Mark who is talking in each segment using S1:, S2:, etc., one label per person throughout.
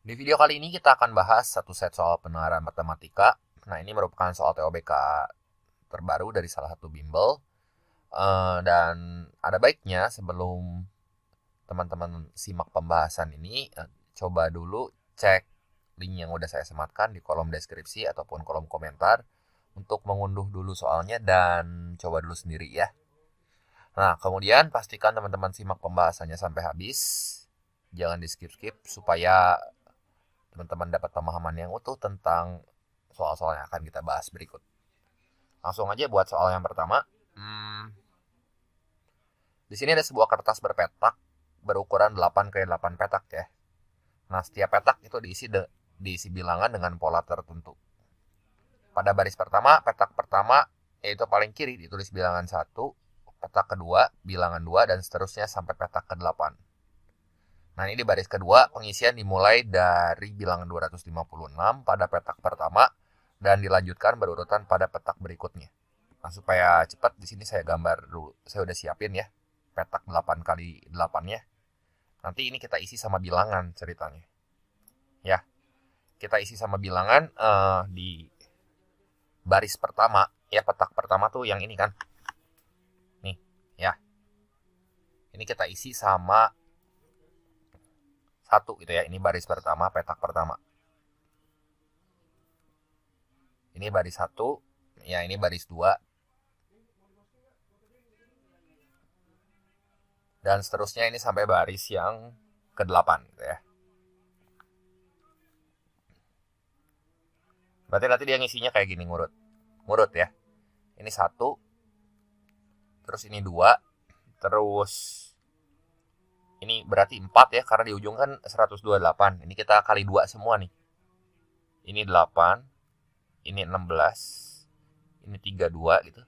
S1: Di video kali ini kita akan bahas satu set soal penalaran matematika. Nah, ini merupakan soal TOBK terbaru dari salah satu bimbel. Dan ada baiknya sebelum teman-teman simak pembahasan ini, coba dulu cek link yang udah saya sematkan di kolom deskripsi ataupun kolom komentar untuk mengunduh dulu soalnya dan coba dulu sendiri ya. Nah, kemudian pastikan teman-teman simak pembahasannya sampai habis. Jangan di skip-skip supaya teman-teman dapat pemahaman yang utuh tentang soal-soal yang akan kita bahas berikut. Langsung aja buat soal yang pertama. Di sini ada sebuah kertas berpetak berukuran 8x8 petak ya. Nah, setiap petak itu diisi bilangan dengan pola tertentu. Pada baris pertama, petak pertama yaitu paling kiri ditulis bilangan 1, petak kedua bilangan 2 dan seterusnya sampai petak ke-8. Nah, ini di baris kedua pengisian dimulai dari bilangan 256 pada petak pertama dan dilanjutkan berurutan pada petak berikutnya. Nah, supaya cepat di sini saya gambar dulu. Saya udah siapin ya petak 8x8-nya. Nanti ini kita isi sama bilangan ceritanya. Ya. Kita isi sama bilangan di baris pertama, ya petak pertama tuh yang ini kan. Nih, ya. Ini kita isi sama 1 gitu ya. Ini baris pertama, petak pertama. Ini baris 1, ya ini baris 2. Dan seterusnya ini sampai baris yang ke-8 gitu ya. Berarti nanti dia ngisinya kayak gini ngurut ya. Ini 1, terus ini 2, terus ini berarti 4 ya, karena di ujung kan 128. Ini kita kali 2 semua nih. Ini 8, ini 16, ini 32 gitu.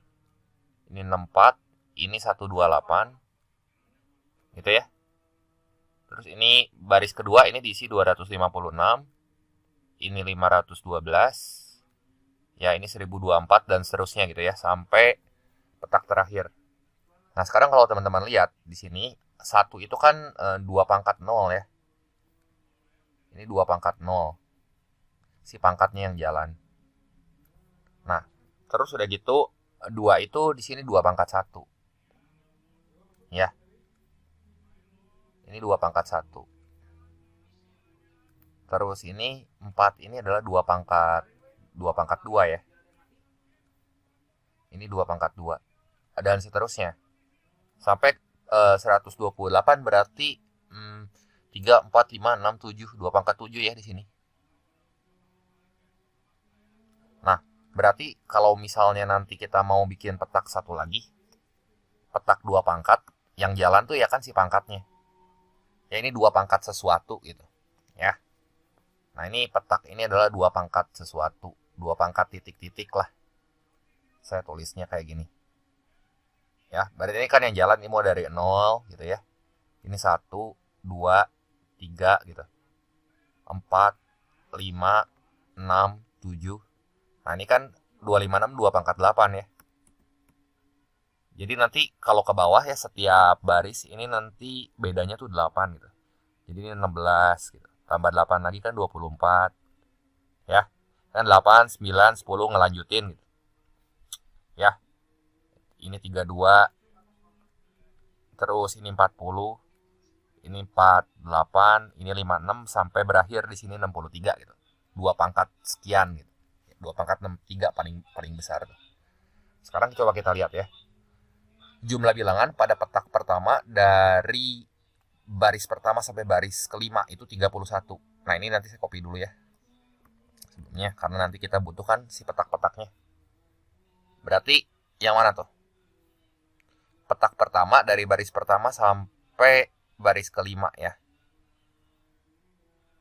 S1: Ini 64, ini 128. Gitu ya. Terus ini baris kedua ini diisi 256. Ini 512. Ya, ini 1024 dan seterusnya gitu ya sampai petak terakhir. Nah, sekarang kalau teman-teman lihat di sini 1 itu kan 2 pangkat 0 ya. Ini 2 pangkat 0. Si pangkatnya yang jalan. Nah, terus udah gitu 2 itu di sini 2 pangkat 1. Ya. Ini 2 pangkat 1. Terus ini 4 ini adalah 2 pangkat 2 ya. Ini 2 pangkat 2. Dan seterusnya. Sampai 128 berarti 3, 4, 5, 6, 7. 2 pangkat 7 ya di sini. Nah, berarti kalau misalnya nanti kita mau bikin petak satu lagi. Petak 2 pangkat. Yang jalan tuh ya kan si pangkatnya. Ya ini 2 pangkat sesuatu gitu. Ya. Nah, ini petak ini adalah 2 pangkat sesuatu. 2 pangkat titik-titik lah. Saya tulisnya kayak gini. Ya, berarti ini kan yang jalan ini mau dari 0 gitu ya. Ini 1, 2, 3 gitu. 4, 5, 6, 7. Nah, ini kan 256 2 pangkat 8 ya. Jadi nanti kalau ke bawah ya setiap baris ini nanti bedanya tuh 8 gitu. Jadi ini 16 gitu. Tambah 8 lagi kan 24. Ya. Kan 8, 9, 10 ngelanjutin gitu. Ya. Ini 32. Terus ini 40. Ini 48, ini 56 sampai berakhir di sini 63 gitu. 2 pangkat sekian gitu. 2 pangkat 63 paling besar tuh. Sekarang coba kita lihat ya. Jumlah bilangan pada petak pertama dari baris pertama sampai baris kelima itu 31. Nah, ini nanti saya copy dulu ya. Sebelumnya, karena nanti kita butuhkan si petak-petaknya. Berarti yang mana tuh? Petak pertama dari baris pertama sampai baris kelima ya.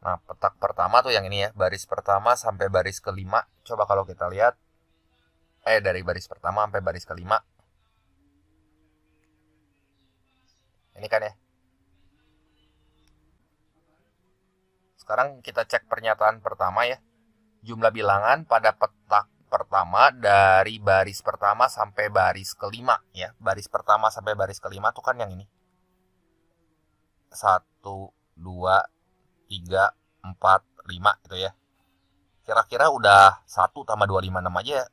S1: Nah, petak pertama tuh yang ini ya. Baris pertama sampai baris kelima. Coba kalau kita lihat. Dari baris pertama sampai baris kelima. Ini kan ya. Sekarang kita cek pernyataan pertama ya. Jumlah bilangan pada petak pertama dari baris pertama sampai baris kelima ya. Baris pertama sampai baris kelima tuh kan yang ini. 1, 2, 3, 4, 5 gitu ya. Kira-kira udah 1 tambah 256 aja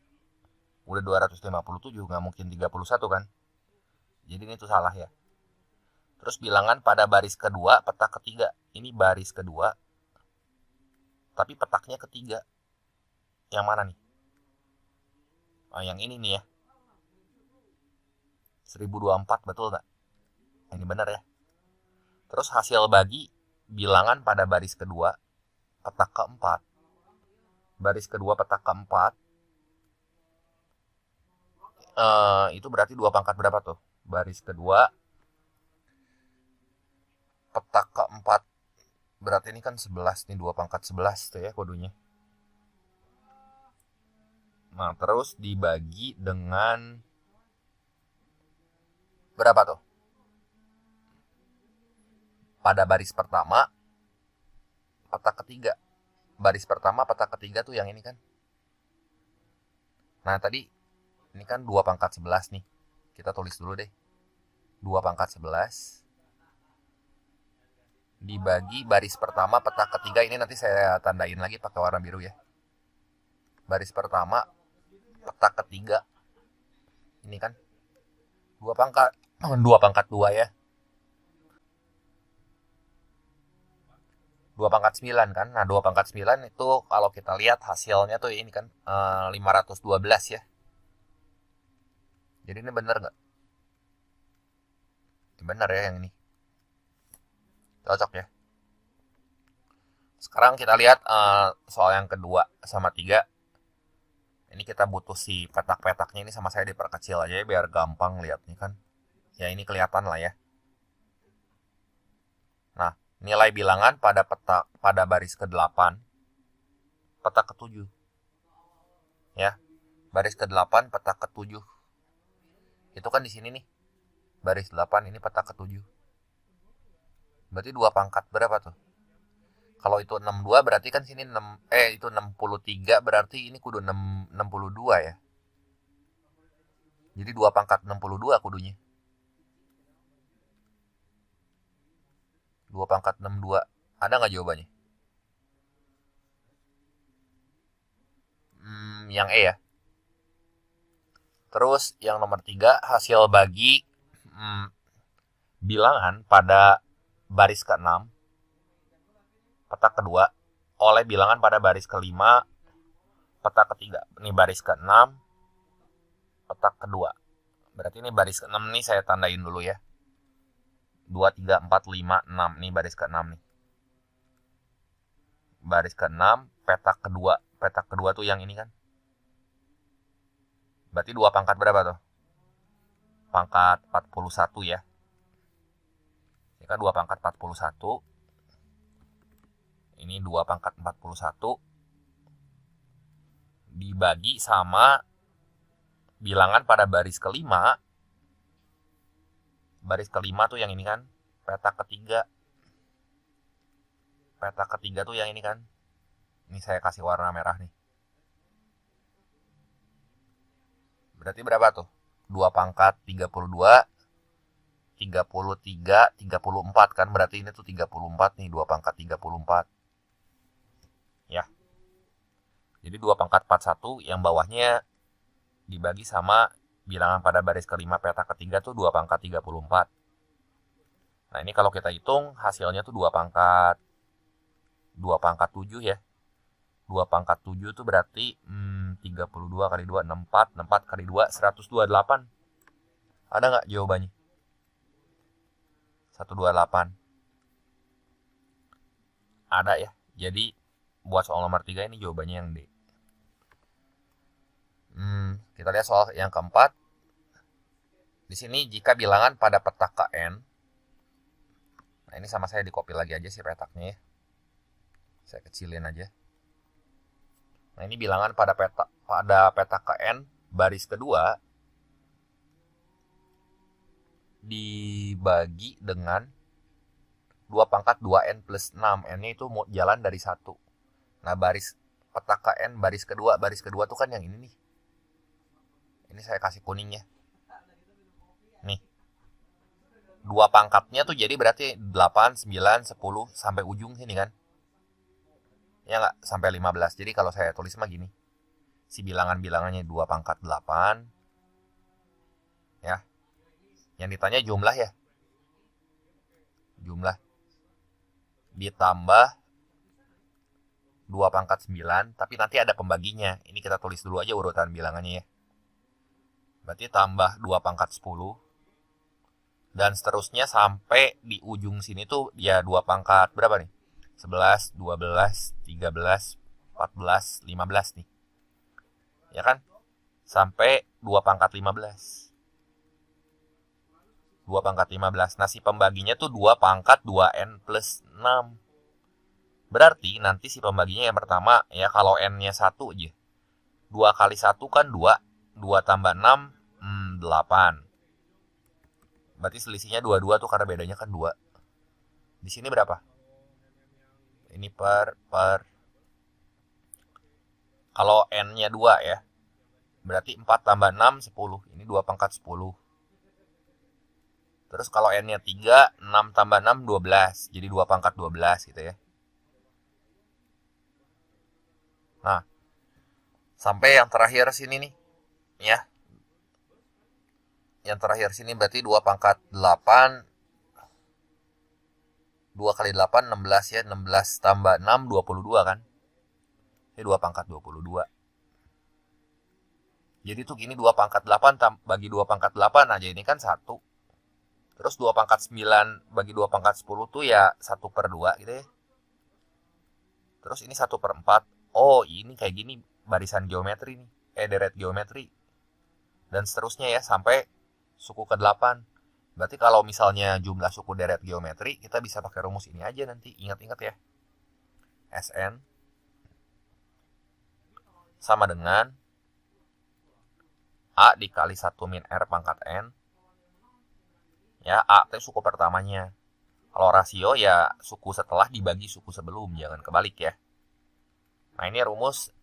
S1: udah 257, nggak mungkin 31 kan. Jadi ini tuh salah ya. Terus bilangan pada baris kedua, petak ketiga. Ini baris kedua, tapi petaknya ketiga. Yang mana nih? Oh, yang ini nih ya. 1024, betul nggak? Ini benar ya. Terus hasil bagi bilangan pada baris kedua, petak keempat. Baris kedua petak keempat. Itu berarti 2 pangkat berapa tuh? Baris kedua petak keempat. Berarti ini kan 11 nih, 2 pangkat 11 tuh ya kodenya. Nah, terus dibagi dengan berapa tuh? Pada baris pertama, petak ketiga. Baris pertama, petak ketiga tuh yang ini kan. Nah, tadi ini kan 2 pangkat 11 nih. Kita tulis dulu deh. 2 pangkat 11 dibagi baris pertama, petak ketiga. Ini nanti saya tandain lagi pakai warna biru ya. Baris pertama, petak ketiga. Ini kan 2 pangkat 2 ya. 2 pangkat 9 kan. Nah, 2 pangkat 9 itu kalau kita lihat hasilnya tuh ini kan 512 ya. Jadi ini bener nggak? Bener ya yang ini. Cocok ya. Sekarang kita lihat soal yang kedua sama 3. Ini kita butuh si petak-petaknya, ini sama saya diperkecil aja ya biar gampang lihatnya kan. Ya ini kelihatan lah ya. Nah, nilai bilangan pada baris ke-8, petak ke-7. Ya. Baris ke-8, petak ke-7. Itu kan di sini nih. Baris 8, ini petak ke-7. Berarti 2 pangkat berapa tuh? Kalau itu 62 berarti kan sini itu 63, berarti ini kudu 62 ya. Jadi 2 pangkat 62 kudunya. 2 pangkat 62. Ada nggak jawabannya? Yang E ya. Terus yang nomor 3, hasil bagi bilangan pada baris ke-6, petak kedua, oleh bilangan pada baris ke-5, petak ketiga. Ini baris ke-6, petak kedua. Berarti ini baris ke-6 nih saya tandain dulu ya. 2, 3, 4, 5, 6. Ini baris ke-6 nih. Baris ke-6, petak kedua. Petak kedua tuh yang ini kan. Berarti 2 pangkat berapa tuh? Pangkat 41 ya. Ini kan 2 pangkat 41. Ini 2 pangkat 41 dibagi sama bilangan pada baris ke-5. Baris ke-5 tuh yang ini kan. Petak ketiga. Petak ketiga tuh yang ini kan. Ini saya kasih warna merah nih. Berarti berapa tuh? 2 pangkat 32, 33, 34 kan. Berarti ini tuh 34 nih. 2 pangkat 34. Ya. Jadi 2 pangkat 41 yang bawahnya dibagi sama bilangan pada baris ke-5 petak ketiga tuh 2 pangkat 34. Nah, ini kalau kita hitung hasilnya tuh 2 pangkat 7 ya. 2 pangkat 7 tuh berarti 32 kali 2, 64. 64 kali 2, 128. Ada nggak jawabannya? 128. Ada ya. Jadi buat soal nomor 3 ini jawabannya yang D. Kita lihat soal yang keempat. Di sini jika bilangan pada petak KN. Nah, ini sama saya di copy lagi aja sih petaknya ya. Saya kecilin aja. Nah, ini bilangan pada petak KN baris kedua dibagi dengan 2 pangkat 2N plus 6. N-nya itu mau jalan dari 1. Nah, baris petak KN baris kedua tuh kan yang ini nih. Ini saya kasih kuningnya. Nih. 2 pangkatnya tuh jadi berarti 8, 9, 10 sampai ujung sini kan. Ya nggak? Sampai 15. Jadi kalau saya tulis mah gini. Si bilangan-bilangannya 2 pangkat 8. Ya. Yang ditanya jumlah ya. Jumlah. Ditambah 2 pangkat 9. Tapi nanti ada pembaginya. Ini kita tulis dulu aja urutan bilangannya ya. Berarti tambah 2 pangkat 10. Dan seterusnya sampai di ujung sini tuh ya 2 pangkat berapa nih? 11, 12, 13, 14, 15 nih. Ya kan? Sampai 2 pangkat 15. 2 pangkat 15. Nah si pembaginya tuh 2 pangkat 2N plus 6. Berarti nanti si pembaginya yang pertama ya kalau N-nya 1 aja. 2 kali 1 kan 2. 2 tambah 6, 8. Berarti selisihnya 22 tuh karena bedanya kan 2. Di sini berapa? Ini per. Kalau N-nya 2 ya. Berarti 4 tambah 6, 10. Ini 2 pangkat 10. Terus kalau N-nya 3, 6 tambah 6, 12. Jadi 2 pangkat 12 gitu ya. Nah, sampai yang terakhir sini nih. Ya. Yang terakhir sini berarti 2 pangkat 8. 2 kali 8, 16 ya. 16 tambah 6, 22 kan. Ini 2 pangkat 22. Jadi tuh gini 2 pangkat 8 bagi 2 pangkat 8 aja ini kan 1. Terus 2 pangkat 9 bagi 2 pangkat 10 tuh ya 1 per 2 gitu ya. Terus ini 1 per 4. Oh ini kayak gini barisan geometri nih. Deret geometri. Dan seterusnya ya sampai suku ke-8. Berarti kalau misalnya jumlah suku deret geometri, kita bisa pakai rumus ini aja nanti. Ingat-ingat ya. Sn sama dengan A dikali 1 min R pangkat N. Ya, A itu suku pertamanya. Kalau rasio ya suku setelah dibagi suku sebelum. Jangan kebalik ya. Nah ini rumus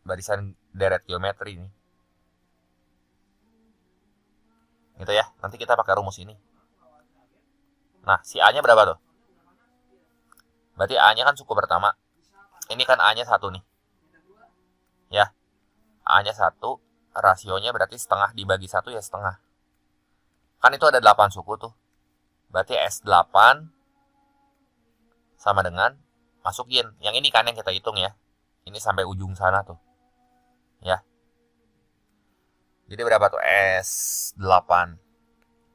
S1: barisan deret geometri nih. Gitu ya, nanti kita pakai rumus ini. Nah, si A-nya berapa tuh? Berarti A-nya kan suku pertama. Ini kan A-nya 1 nih. Ya, A-nya 1, rasionya berarti setengah dibagi 1 ya setengah. Kan itu ada 8 suku tuh. Berarti S8 sama dengan, masukin. Yang ini kan yang kita hitung ya. Ini sampai ujung sana tuh. Ya. Jadi berapa tuh? S8.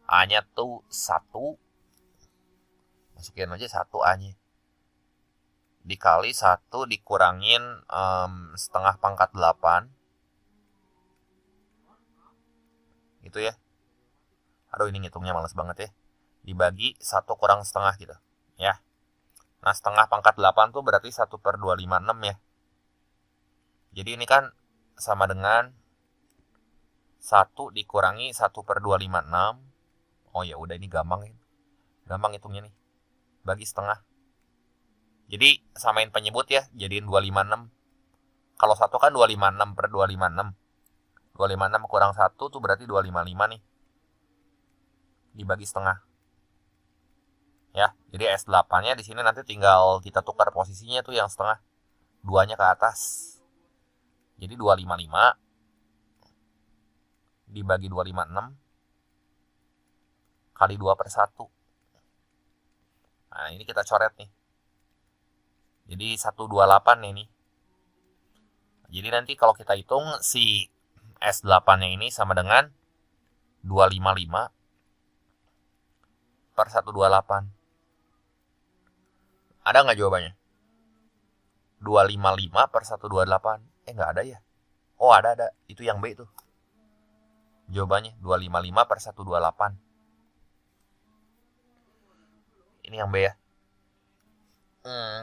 S1: A-nya tuh 1. Masukin aja 1 A-nya. Dikali 1 dikurangin setengah pangkat 8. Gitu ya. Aduh ini ngitungnya males banget ya. Dibagi 1 kurang setengah gitu. Ya. Nah setengah pangkat 8 tuh berarti 1 per 256 ya. Jadi ini kan sama dengan 1 dikurangi 1 per 256. Oh ya udah ini gampang ya. Gampang hitungnya nih. Bagi setengah. Jadi samain penyebut ya. Jadiin 256. Kalau 1 kan 256 per 256. 256 kurang 1 tuh berarti 255 nih. Dibagi setengah. Ya, jadi S8-nya di sini nanti tinggal kita tukar posisinya tuh yang setengah. 2-nya ke atas. Jadi 255 dibagi 256 kali 2 per 1. Nah, ini kita coret nih. Jadi 128 nih. Jadi nanti kalau kita hitung si S8-nya ini sama dengan 255 per 128. Ada nggak jawabannya? 255 per 128. Nggak ada ya? Oh ada. Itu yang B tuh. Jawabannya 255 per 128. Ini yang B ya.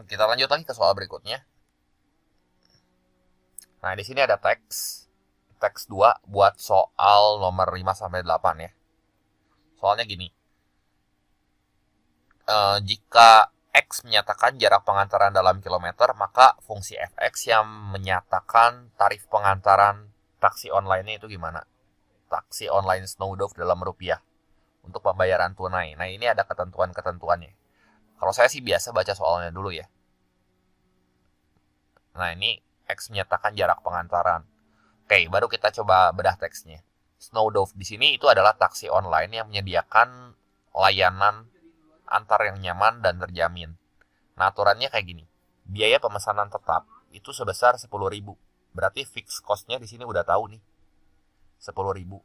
S1: Kita lanjut lagi ke soal berikutnya. Nah, di sini ada teks 2 buat soal nomor 5 sampai 8 ya. Soalnya gini. Jika X menyatakan jarak pengantaran dalam kilometer, maka fungsi Fx yang menyatakan tarif pengantaran taksi online-nya itu gimana? Taksi online Snowdove dalam rupiah untuk pembayaran tunai. Nah, ini ada ketentuan-ketentuannya. Kalau saya sih biasa baca soalnya dulu ya. Nah, ini X menyatakan jarak pengantaran. Oke, baru kita coba bedah teksnya. Snowdove di sini itu adalah taksi online yang menyediakan layanan antar yang nyaman dan terjamin. Nah, aturannya kayak gini. Biaya pemesanan tetap itu sebesar 10.000. Berarti fix cost-nya di sini udah tahu nih. 10.000.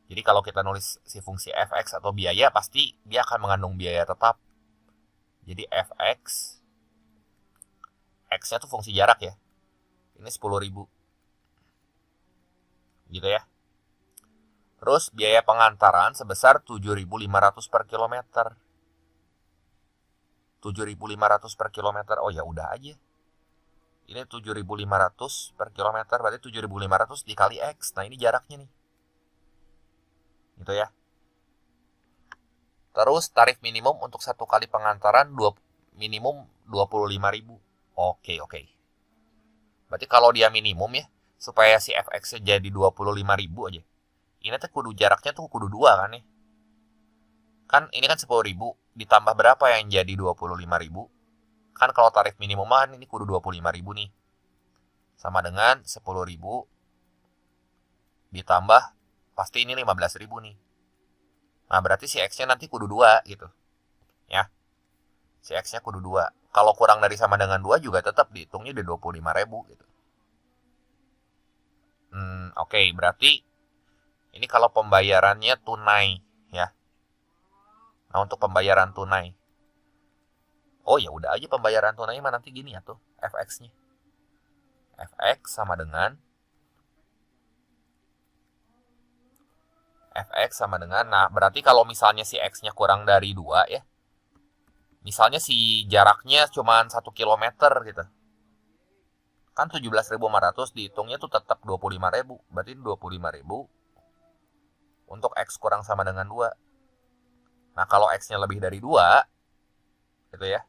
S1: Jadi kalau kita nulis si fungsi fx atau biaya, pasti dia akan mengandung biaya tetap. Jadi fx, x-nya tuh fungsi jarak ya. Ini 10.000. Gitu ya. Terus biaya pengantaran sebesar 7.500 per kilometer. 7.500 per kilometer. Oh ya udah aja. Ini 7.500 per kilometer, berarti 7.500 dikali X. Nah, ini jaraknya nih. Gitu ya. Terus tarif minimum untuk satu kali pengantaran minimum 25.000. Oke. Berarti kalau dia minimum ya, supaya si FX-nya jadi 25.000 aja. Ini tuh kudu jaraknya tuh kudu 2 kan nih. Kan ini kan 10.000 ditambah berapa yang jadi 25.000? Kan kalau tarif minimum kan ini kudu 25.000 nih. Sama dengan 10.000 ditambah pasti ini 15.000 nih. Nah, berarti si X-nya nanti kudu 2 gitu. Ya. Si X-nya kudu 2. Kalau kurang dari sama dengan 2 juga tetap dihitungnya udah 25.000 gitu. Oke, berarti ini kalau pembayarannya tunai ya. Nah, untuk pembayaran tunai. Oh ya udah aja pembayaran tunai mah nanti gini ya tuh FX-nya. FX sama dengan nah berarti kalau misalnya si X-nya kurang dari 2 ya. Misalnya si jaraknya cuma 1 kilometer gitu. Kan 17.500 dihitungnya tuh tetap 25.000. Berarti 25.000 untuk X kurang sama dengan 2. Nah, kalau X-nya lebih dari 2 gitu ya.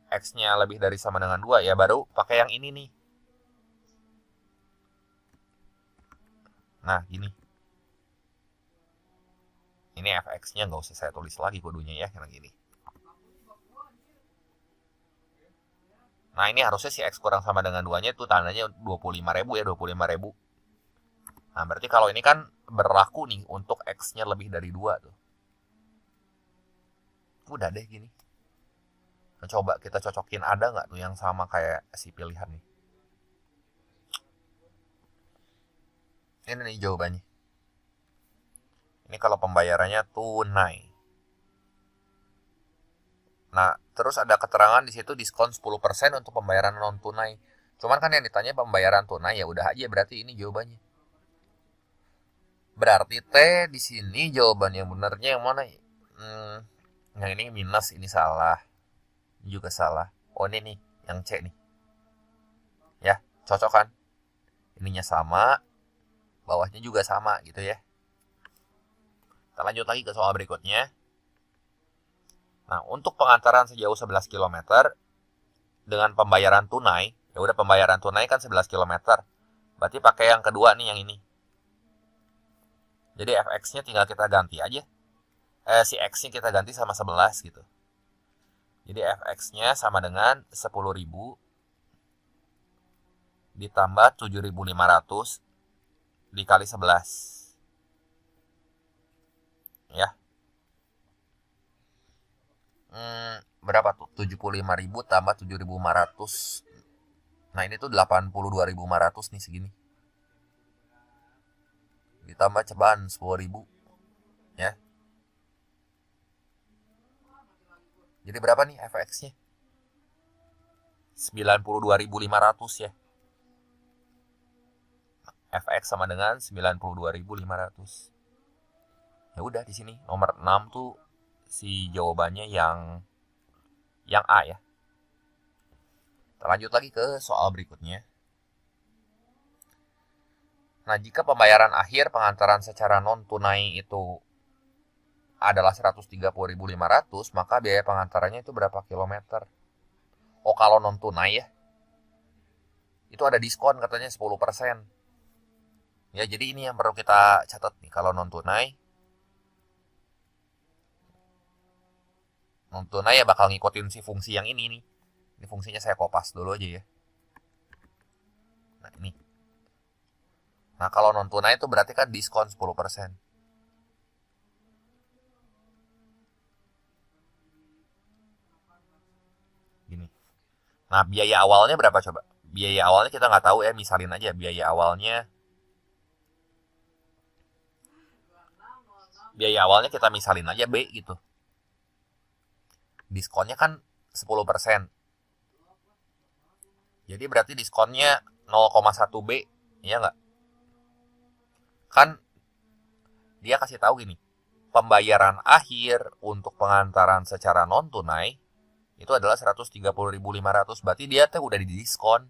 S1: X-nya lebih dari sama dengan 2 ya baru pakai yang ini nih. Nah, gini. Ini fx-nya nggak usah saya tulis lagi kudunya ya, yang gini. Nah, ini harusnya si X kurang sama dengan 2-nya itu tandanya 25.000 ya, 25.000. Nah, berarti kalau ini kan berlaku nih untuk X-nya lebih dari 2 tuh. Udah deh gini. Nah, coba kita cocokin ada nggak tuh yang sama kayak si pilihan nih. Ini nih jawabannya. Ini kalau pembayarannya tunai. Nah, terus ada keterangan di situ diskon 10% untuk pembayaran non tunai. Cuman kan yang ditanya pembayaran tunai ya udah aja berarti ini jawabannya. Berarti T di sini jawaban yang benernya yang mana? Yang ini minus, ini salah. Ini juga salah. Oh, ini nih, yang C nih. Ya, cocok kan? Ininya sama, bawahnya juga sama gitu ya. Kita lanjut lagi ke soal berikutnya. Nah, untuk pengantaran sejauh 11 km dengan pembayaran tunai, ya udah pembayaran tunai kan 11 km. Berarti pakai yang kedua nih, yang ini. Jadi fx-nya tinggal kita ganti aja. Si x-nya kita ganti sama 11 gitu. Jadi fx-nya sama dengan 10.000 ditambah 7.500 dikali 11. Ya. Berapa tuh? 75.000 tambah 7.500. Nah, ini tuh 82.500 nih segini. Ditambah ceban 10.000. Ya. Jadi berapa nih fx-nya? 92.500 ya. Fx sama dengan 92.500. Ya udah di sini nomor 6 tuh si jawabannya yang A ya. Kita lanjut lagi ke soal berikutnya. Nah, jika pembayaran akhir pengantaran secara non tunai itu adalah 130.500, maka biaya pengantarannya itu berapa kilometer? Oh, kalau non tunai ya. Itu ada diskon katanya 10%. Ya, jadi ini yang perlu kita catat nih kalau non tunai. Non tunai ya bakal ngikutin si fungsi yang ini nih. Ini fungsinya saya kopas dulu aja ya. Nah ini. Nah kalau non tunai itu berarti kan diskon 10%. Gini. Nah biaya awalnya berapa coba? Biaya awalnya kita nggak tahu ya, misalin aja biaya awalnya kita misalin aja B gitu. Diskonnya kan 10%. Jadi berarti diskonnya 0,1 B, ya nggak? Kan dia kasih tahu gini, pembayaran akhir untuk pengantaran secara non tunai itu adalah 130.500. Berarti dia tuh udah didiskon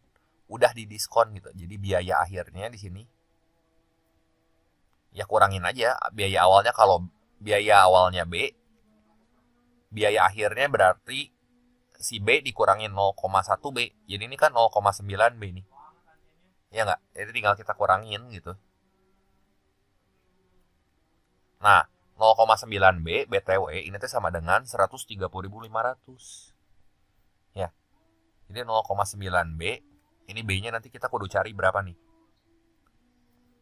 S1: gitu. Jadi biaya akhirnya di sini ya kurangin aja biaya awalnya. Kalau biaya awalnya B, biaya akhirnya berarti si B dikurangin 0,1 B. Jadi ini kan 0,9 B nih. Ya nggak? Jadi tinggal kita kurangin gitu. Nah, 0,9 B BTW ini tuh sama dengan 130.500. Ya. Jadi 0,9 B, ini B-nya nanti kita kudu cari berapa nih?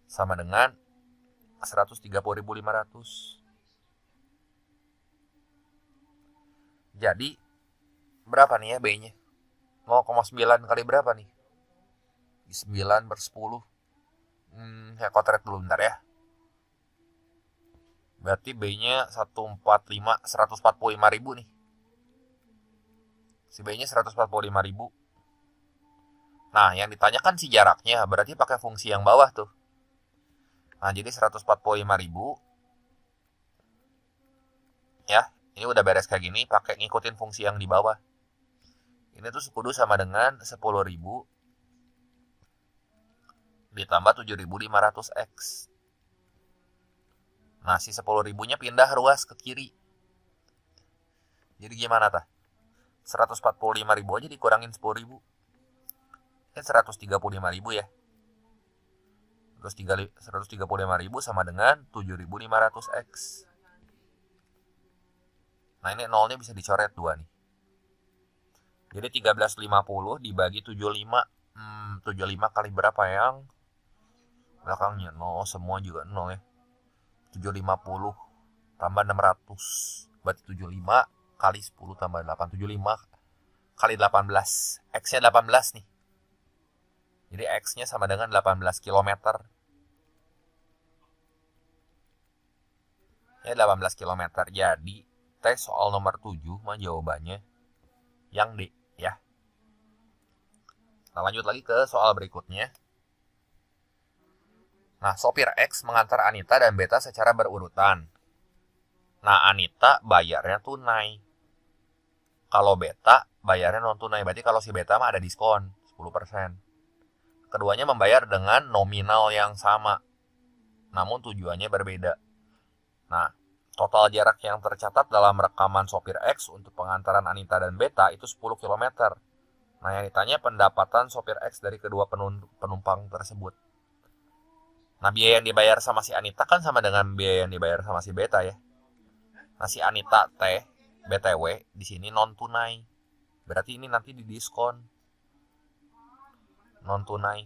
S1: Sama dengan 130.500. Jadi berapa nih ya B-nya? 0,9 kali berapa nih? 9/10. Saya kotret dulu bentar ya. Berarti B-nya 145.000 nih. Si B-nya 145.000. Nah, yang ditanyakan si jaraknya, berarti pakai fungsi yang bawah tuh. Nah, jadi 145.000. Ya, ini udah beres kayak gini, pakai ngikutin fungsi yang di bawah. Ini tuh kudu sama dengan 10.000 ditambah 7.500X. Nah, si 10.000-nya pindah ruas ke kiri. Jadi gimana tah? 145.000 aja dikurangin 10.000. Kan 135.000 ya. Terus 135.000 sama dengan 7.500X. Nah, ini nolnya bisa dicoret 2 nih. Jadi 1350 dibagi 75. 75 kali berapa yang belakangnya? 0, semua juga 0 ya. 750 tambah 600. Berarti 75 kali 10 tambah 8. 75 kali 18. X-nya 18 nih. Jadi X-nya sama dengan 18 km. Ya 18 km. Jadi tes soal nomor 7 mah jawabannya yang D ya. Nah, lanjut lagi ke soal berikutnya. Nah, sopir X mengantar Anita dan Beta secara berurutan. Nah, Anita bayarnya tunai. Kalau Beta bayarnya non tunai. Berarti kalau si Beta mah ada diskon 10%. Keduanya membayar dengan nominal yang sama, namun tujuannya berbeda. Nah, total jarak yang tercatat dalam rekaman sopir X untuk pengantaran Anita dan Beta itu 10 km. Nah, yang ditanya pendapatan sopir X dari kedua penumpang tersebut. Nah, biaya yang dibayar sama si Anita kan sama dengan biaya yang dibayar sama si Beta ya. Nah, si Anita BTW di sini non tunai. Berarti ini nanti didiskon. Non tunai.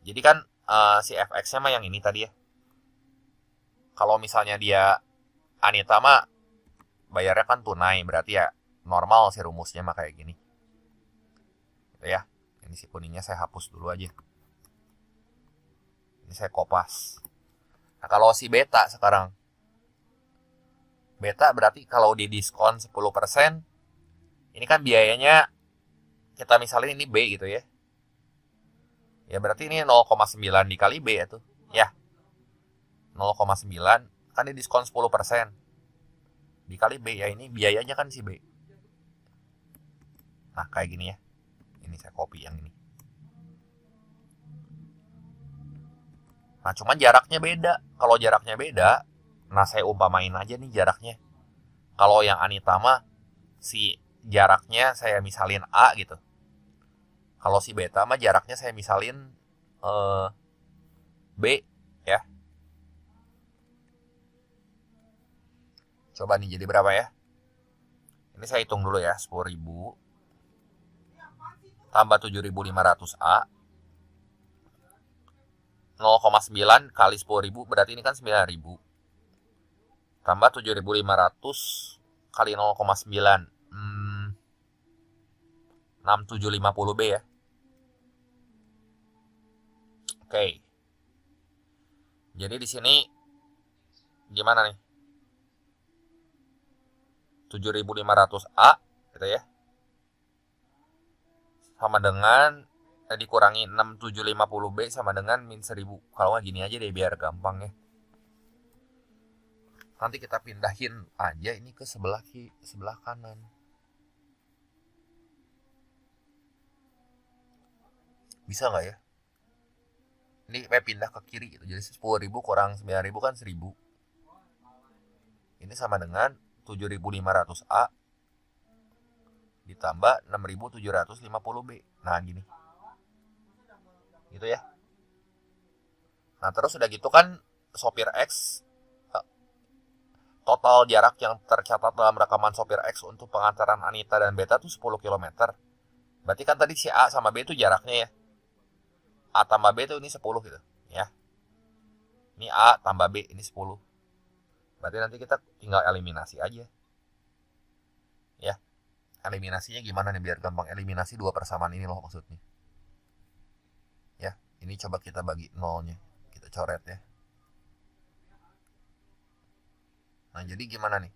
S1: Jadi kan si FX-nya mah yang ini tadi ya. Kalau misalnya dia Anita mah bayarnya kan tunai, berarti ya normal sih rumusnya mah kayak gini. Ya, ini si kuningnya saya hapus dulu aja. Ini saya kopas. Nah, kalau si Beta sekarang. Beta berarti kalau di diskon 10%, ini kan biayanya kita misalin ini B gitu ya. Ya berarti ini 0,9 dikali B ya tuh. Ya. 0,9 kan di diskon 10%. Dikali B ya, ini biayanya kan si B. Nah, kayak gini ya. Ini saya copy yang ini. Nah, cuman jaraknya beda. Kalau jaraknya beda, nah saya umpamain aja nih jaraknya. Kalau yang Anita mah si jaraknya saya misalin A gitu. Kalau si Beta mah jaraknya saya misalin B ya. Coba nih jadi berapa ya? Ini saya hitung dulu ya, 10.000 tambah 7.500A 0,9 kali 10.000 berarti ini kan 9.000 tambah 7.500 kali 0,9 6750B ya. Oke. Jadi di sini gimana nih? 7.500A gitu ya. Sama dengan dikurangi 6750B sama dengan min 1000. Kalau nggak gini aja deh biar gampang ya. Nanti kita pindahin aja ini ke sebelah kanan. Bisa nggak ya? Ini saya pindah ke kiri gitu. Jadi 10.000 kurang 9.000 kan 1.000. Ini sama dengan 7.500A ditambah 6.750B. Nah gini. Gitu ya. Nah terus udah gitu kan sopir X, total jarak yang tercatat dalam rekaman sopir X untuk pengantaran Anita dan Beta tuh 10 km. Berarti kan tadi si A sama B itu jaraknya ya. A tambah B itu ini 10 gitu ya. Ini A tambah B ini 10. Berarti nanti kita tinggal eliminasi aja. Ya. Eliminasinya gimana nih biar gampang eliminasi dua persamaan ini loh maksudnya. Ya, ini coba kita bagi nolnya. Kita coret ya. Nah, jadi gimana nih?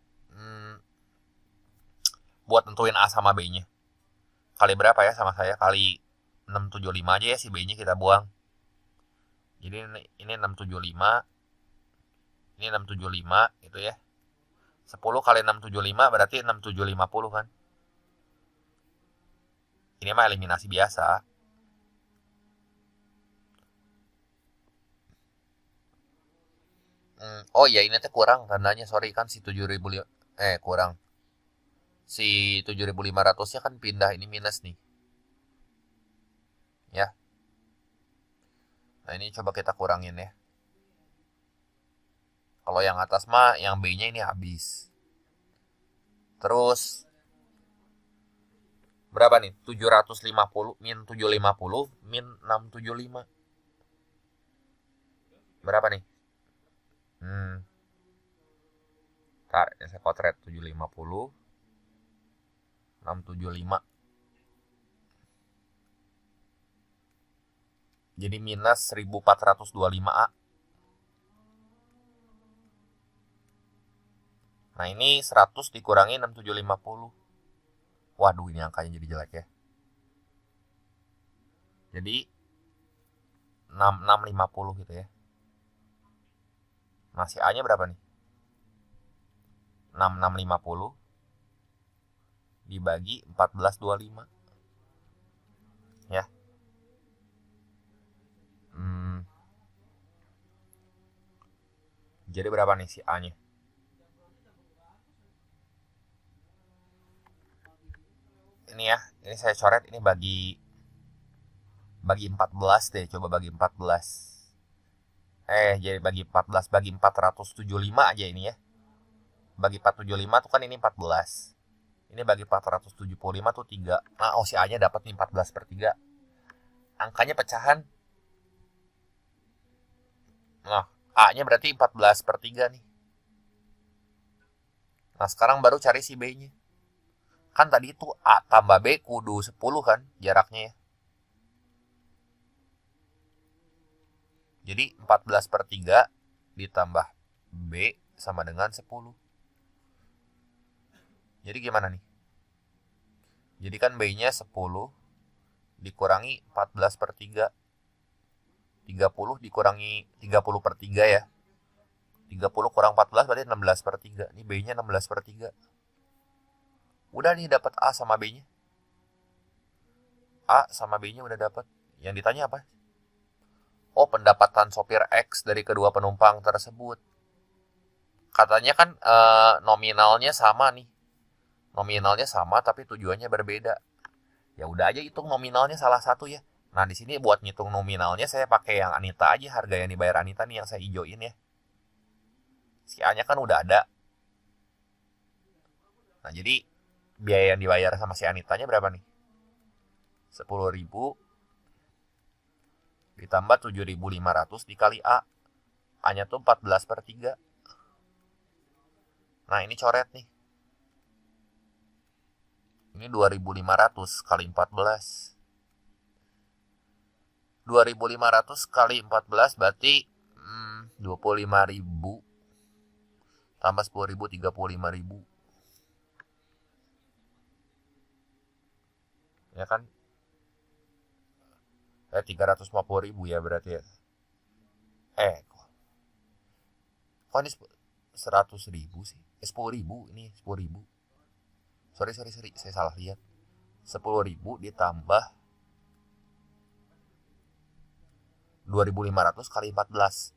S1: Buat tentuin A sama B-nya. Kali berapa ya sama saya? Kali 675 aja ya si B-nya kita buang. Jadi ini 675. Ini 675 itu ya. 10 kali 675 berarti 6750 kan. Ini mah eliminasi biasa. Oh iya ini tuh kurang tandanya, sorry kan si 7.000 kurang. Si 7.500-nya kan pindah, ini minus nih. Ya. Nah, ini coba kita kurangin ya. Kalau yang atas mah yang B-nya ini habis. Terus berapa nih? 750 min 750 min 675. Berapa nih? Ntar, ya saya kotret 750 675. Jadi minus 1425A. Nah, ini 100 dikurangi 6750. Waduh, ini angkanya jadi jelek ya. Jadi 6650 gitu ya. Nah, si A-nya berapa nih? 6650 dibagi 1425. Ya. Jadi berapa nih si A-nya? Ini ya, ini saya coret, ini bagi 14 deh, coba bagi 14. Jadi bagi 14, bagi 475 aja ini ya. Bagi 475 tuh kan ini 14. Ini bagi 475 tuh 3. Nah, si A-nya dapat nih 14/3. Angkanya pecahan. Nah, A-nya berarti 14/3 nih. Nah, sekarang baru cari si B-nya. Kan tadi itu A tambah B kudu 10 kan jaraknya ya. Jadi 14/3 ditambah B sama dengan 10. Jadi gimana nih? Jadi kan B-nya 10 dikurangi 14/3. 30 dikurangi 30/3 ya. 30 kurang 14 berarti 16/3. Ini B-nya 16/3. Udah nih dapat A sama B-nya. A sama B-nya udah dapat. Yang ditanya apa? Oh, pendapatan sopir X dari kedua penumpang tersebut. Katanya kan nominalnya sama nih. Nominalnya sama tapi tujuannya berbeda. Ya udah aja hitung nominalnya salah satu ya. Nah, di sini buat ngitung nominalnya saya pakai yang Anita aja, harga yang dibayar Anita nih yang saya hijauin ya. Si A-nya kan udah ada. Nah, jadi biaya yang dibayar sama si Anitanya berapa nih? 10.000 ditambah 7.500 dikali A. A-nya tuh 14/3. Nah, ini coret nih. Ini 2.500 kali 14. 2.500 kali 14 berarti 25.000 tambah 10.000 35.000. Ya kan? 350.000 ya berarti ya. Kok ini 100.000 sih? 10.000 ini 10.000. Sorry, saya salah lihat. 10.000 ditambah 2.500 kali 14.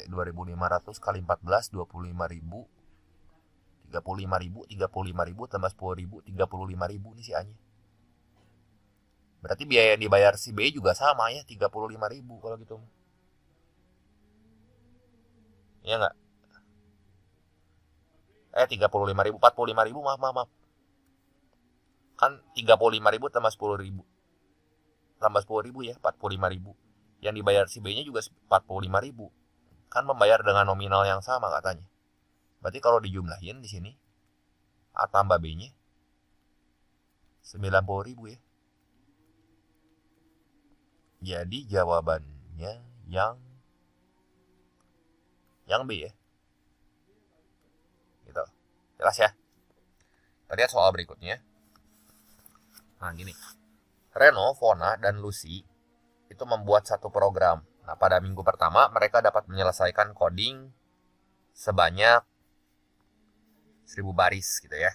S1: 2.500 kali 14 25.000. 35.000 tambah 10.000 35.000 nih si A-nya. Berarti biaya yang dibayar si B juga sama ya, 35.000 kalau gitu. Iya nggak? 35.000, 45.000, maaf. Kan 35.000 tambah 10.000. Tambah 10.000 ya, 45.000. Yang dibayar si B-nya juga 45.000. Kan membayar dengan nominal yang sama katanya. Berarti kalau dijumlahin di sini A tambah B-nya 90.000 ya. Jadi jawabannya yang B ya. Gitu. Jelas ya? Kita lihat soal berikutnya. Nah, gini. Reno, Fona, dan Lucy itu membuat satu program. Nah, pada minggu pertama mereka dapat menyelesaikan coding sebanyak 1000 baris gitu ya.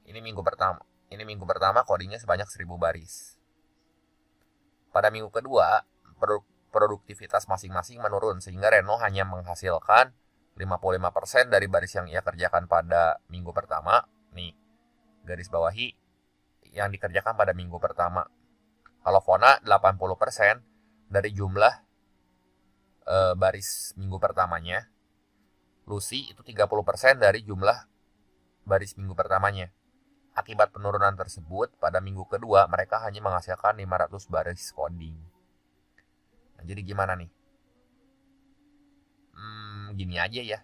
S1: Ini minggu pertama codingnya sebanyak 1000 baris. Pada minggu kedua, produktivitas masing-masing menurun sehingga Reno hanya menghasilkan 55% dari baris yang ia kerjakan pada minggu pertama. Nih, garis bawahi yang dikerjakan pada minggu pertama. Kalau Fona 80% dari jumlah baris minggu pertamanya. Lucy itu 30% dari jumlah baris minggu pertamanya. Akibat penurunan tersebut, pada minggu kedua mereka hanya menghasilkan 500 baris coding. Nah, jadi gimana nih? Gini aja ya.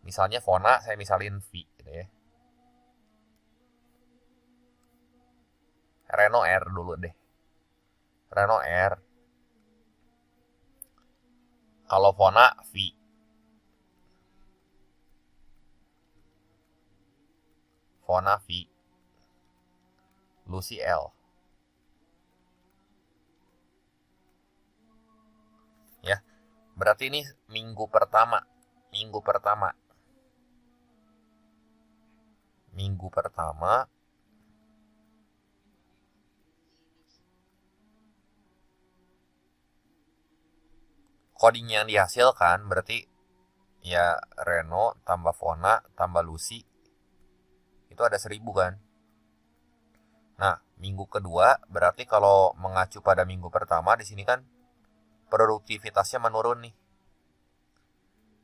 S1: Misalnya Fona, saya misalin V gitu ya. Reno R dulu deh. Reno R. Kalau Fona V. Fona V. Lucy L. Ya. Berarti ini minggu pertama. Coding yang dihasilkan berarti ya Reno tambah Fona tambah Lucy itu ada 1000 kan. Nah, minggu kedua berarti kalau mengacu pada minggu pertama di sini kan produktivitasnya menurun nih.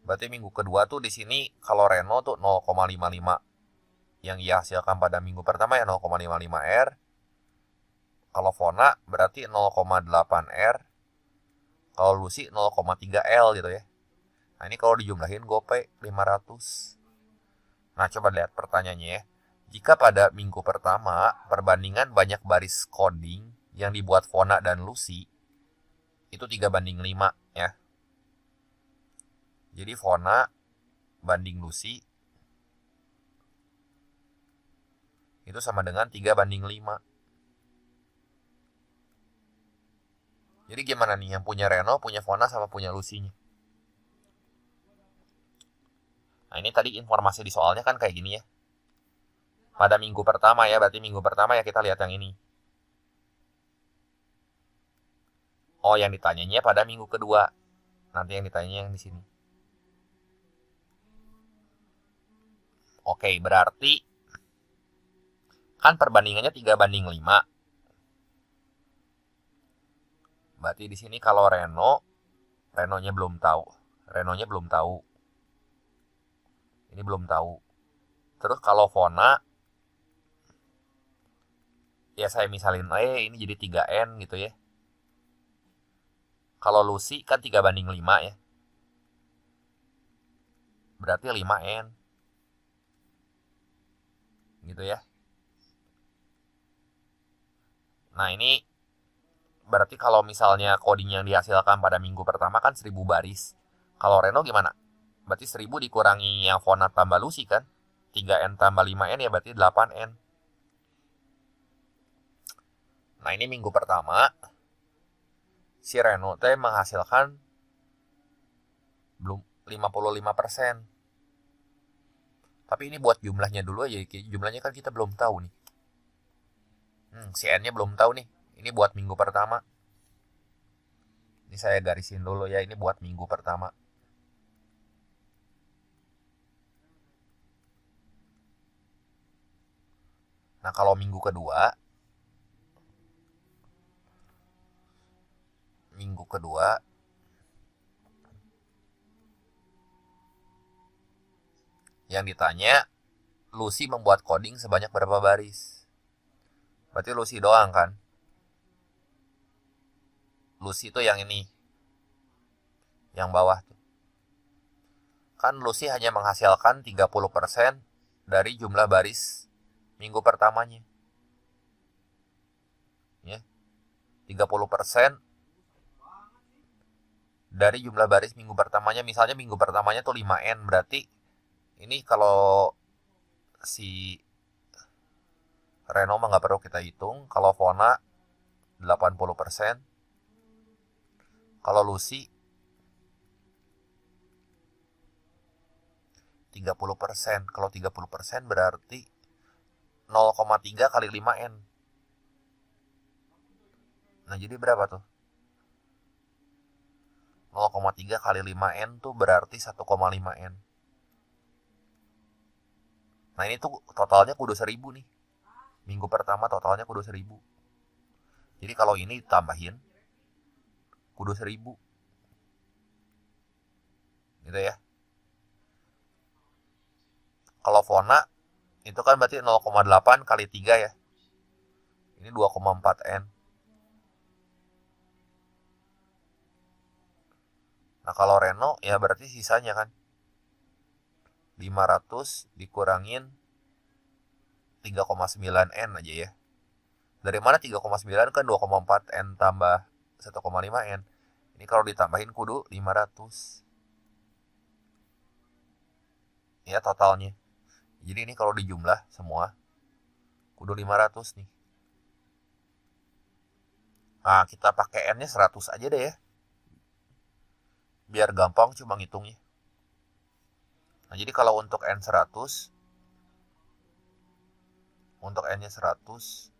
S1: Berarti minggu kedua tuh di sini kalau Reno tuh 0,55 yang ia hasilkan pada minggu pertama ya 0,55 R. Kalau Fona berarti 0,8 R. Kalau Lucy 0,3 L gitu ya. Nah, ini kalau dijumlahin gope 500. Nah, coba lihat pertanyaannya ya. Jika pada minggu pertama perbandingan banyak baris coding yang dibuat Fona dan Lucy itu 3:5 ya. Jadi Fona banding Lucy itu sama dengan 3:5. Jadi gimana nih yang punya Reno, punya Fona, sama punya Lucy-nya? Nah, ini tadi informasi di soalnya kan kayak gini ya. Pada minggu pertama ya, berarti minggu pertama ya kita lihat yang ini. Oh, yang ditanyanya pada minggu kedua. Nanti yang ditanyanya yang di sini. Oke, berarti kan perbandingannya 3:5. Berarti di sini kalau Renonya belum tahu. Ini belum tahu. Terus kalau Fona, ya saya misalin, ini jadi 3N gitu ya. Kalau Lucy kan 3:5 ya. Berarti 5N. Gitu ya. Nah ini berarti kalau misalnya coding yang dihasilkan pada minggu pertama kan 1000 baris. Kalau Reno gimana? Berarti 1000 dikurangi yang Fona tambah Lucy kan? 3N tambah 5N ya berarti 8N. Nah ini minggu pertama si Reno teh menghasilkan belum 55%. Tapi ini buat jumlahnya dulu aja. Jumlahnya kan kita belum tahu nih. Si N-nya belum tahu nih. Ini buat minggu pertama. Ini saya garisin dulu ya. Ini buat minggu pertama. Nah kalau minggu kedua yang ditanya Lucy membuat coding sebanyak berapa baris. Berarti Lucy doang kan? Lucy itu yang ini. Yang bawah tuh. Kan Lucy hanya menghasilkan 30% dari jumlah baris minggu pertamanya. Ya. 30% dari jumlah baris minggu pertamanya. Misalnya minggu pertamanya tuh 5N. Berarti ini kalau si Reno mah nggak perlu kita hitung. Kalau Fona 80%. Kalau Lucy 30%. Kalau 30% berarti 0,3 kali 5N. Nah jadi berapa tuh? 0,3 kali 5N tuh berarti 1,5N. Nah ini tuh totalnya kudu 1000 nih. Minggu pertama totalnya kudu 1000. Jadi kalau ini ditambahin kudu 1000. Gitu ya. Kalau Fona itu kan berarti 0,8 kali 3 ya. Ini 2,4N. Nah kalau Reno ya berarti sisanya kan 500 dikurangin 3,9N aja ya. Dari mana 3,9 kan 2,4N tambah 1,5N. Ini kalau ditambahin kudu 500. Ya totalnya. Jadi ini kalau dijumlah semua kudu 500 nih. Nah kita pakai N-nya 100 aja deh ya. Biar gampang cuma ngitungnya. Nah jadi kalau untuk N100, untuk N-nya 100,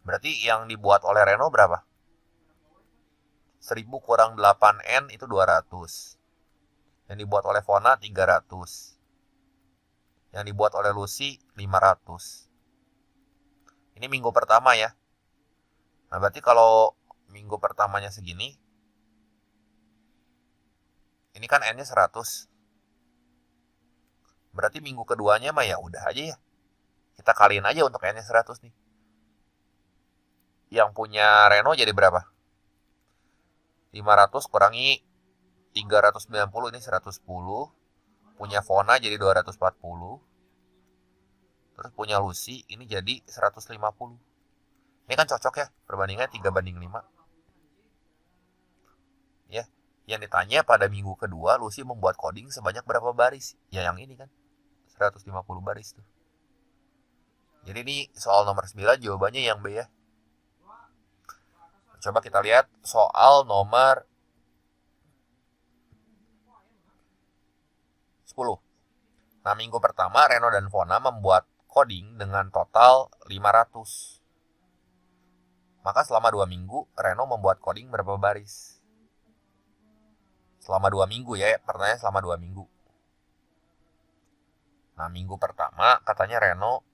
S1: berarti yang dibuat oleh Reno berapa? 1000 kurang 8N itu 200. Yang dibuat oleh Fona 300. Yang dibuat oleh Lucy 500. Ini minggu pertama ya. Nah berarti kalau minggu pertamanya segini, ini kan N-nya 100. Berarti minggu keduanya mah ya udah aja ya. Kita kaliin aja untuk N-nya 100 nih. Yang punya Reno jadi berapa? 500 kurangi 390 ini 110. Punya Fona jadi 240. Terus punya Lucy ini jadi 150. Ini kan cocok ya, perbandingannya 3:5. Ya, yang ditanya pada minggu kedua Lucy membuat coding sebanyak berapa baris? Ya yang ini kan, 150 baris tuh. Jadi ini soal nomor 9 jawabannya yang B ya. Coba kita lihat soal nomor 10. Nah, minggu pertama Reno dan Fona membuat coding dengan total 500. Maka selama 2 minggu Reno membuat coding berapa baris? Selama 2 minggu ya, pertanyaan selama 2 minggu. Nah, minggu pertama katanya Reno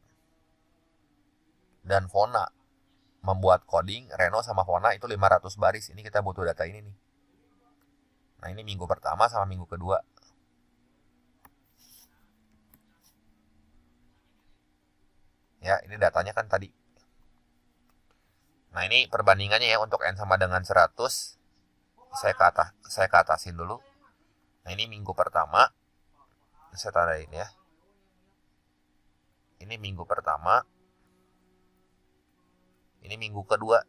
S1: dan Fona membuat coding, Reno sama Fona itu 500 baris. Ini kita butuh data ini nih. Nah, ini minggu pertama sama minggu kedua. Ya, ini datanya kan tadi. Nah, ini perbandingannya ya untuk N sama dengan 100. Saya ke atasin dulu. Nah, ini minggu pertama. Saya tandain ya. Ini minggu pertama. Ini minggu kedua.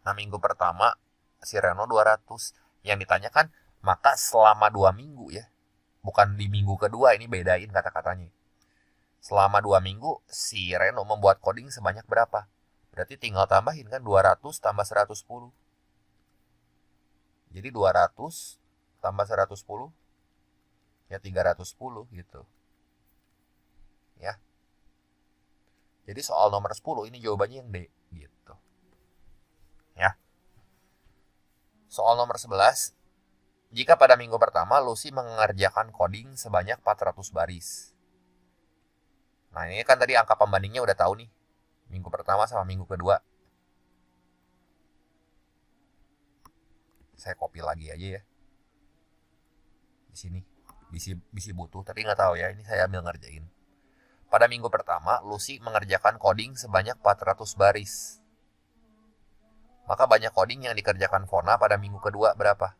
S1: Nah, minggu pertama si Reno 200. Yang ditanyakan, maka selama 2 minggu ya. Bukan di minggu kedua, ini bedain kata-katanya. Selama 2 minggu, si Reno membuat coding sebanyak berapa? Berarti tinggal tambahin kan 200 tambah 110. Jadi 200 tambah 110 ya 310 gitu. Ya. Jadi soal nomor 10 ini jawabannya yang D gitu. Ya. Soal nomor 11. Jika pada minggu pertama Lucy mengerjakan coding sebanyak 400 baris. Nah, ini kan tadi angka pembandingnya udah tahu nih. Minggu pertama sama minggu kedua. Saya copy lagi aja ya. Di sini. Bisi butuh, tapi nggak tahu ya. Ini saya ambil ngerjain. Pada minggu pertama, Lucy mengerjakan coding sebanyak 400 baris. Maka banyak coding yang dikerjakan Fona pada minggu kedua berapa?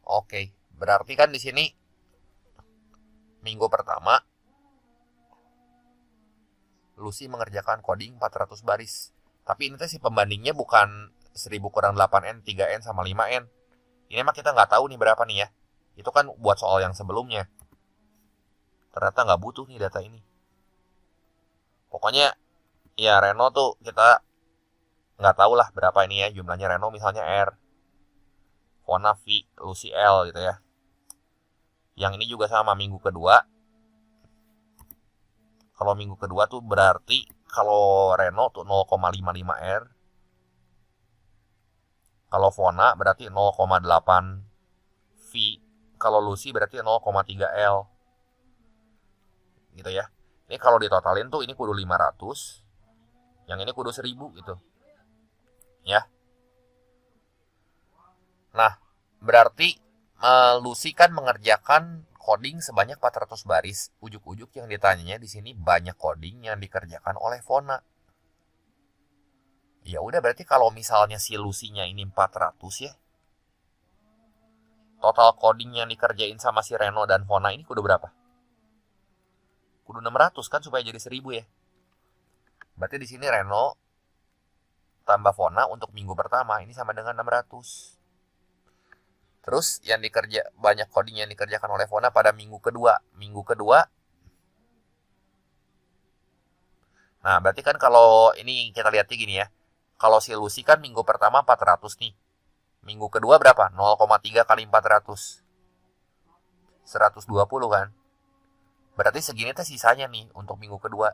S1: Oke, berarti kan di sini minggu pertama Lucy mengerjakan coding 400 baris. Tapi ini tuh si pembandingnya bukan 1000 kurang 8N, 3N sama 5N. Ini mah kita nggak tahu nih berapa nih ya. Itu kan buat soal yang sebelumnya. Ternyata nggak butuh nih data ini. Pokoknya ya Reno tuh kita nggak tahu lah berapa ini ya jumlahnya Reno, misalnya R, Fona V, Lucy L gitu ya. Yang ini juga sama minggu kedua. Kalau minggu kedua tuh berarti kalau Reno tuh 0,55 R. Kalau Fona berarti 0,8 V. Kalau Lucy berarti 0,3 L. Gitu ya. Ini kalau ditotalin tuh ini kudu 500. Yang ini kudu 1000 gitu. Ya. Nah, berarti Lucy kan mengerjakan coding sebanyak 400 baris. Ujuk-ujuk yang ditanyanya di sini banyak coding yang dikerjakan oleh Fona. Ya udah, berarti kalau misalnya si Lucy-nya ini 400 ya. Total coding yang dikerjain sama si Reno dan Fona ini kudu berapa? Kudu 600 kan supaya jadi 1000 ya. Berarti di sini Reno tambah Fona untuk minggu pertama ini sama dengan 600. Terus yang banyak coding yang dikerjakan oleh Fona pada minggu kedua. Minggu kedua. Nah, berarti kan kalau ini kita lihatnya gini ya. Kalau si Lucy kan minggu pertama 400 nih. Minggu kedua berapa? 0,3 kali 400. 120 kan? Berarti segini tuh sisanya nih untuk minggu kedua.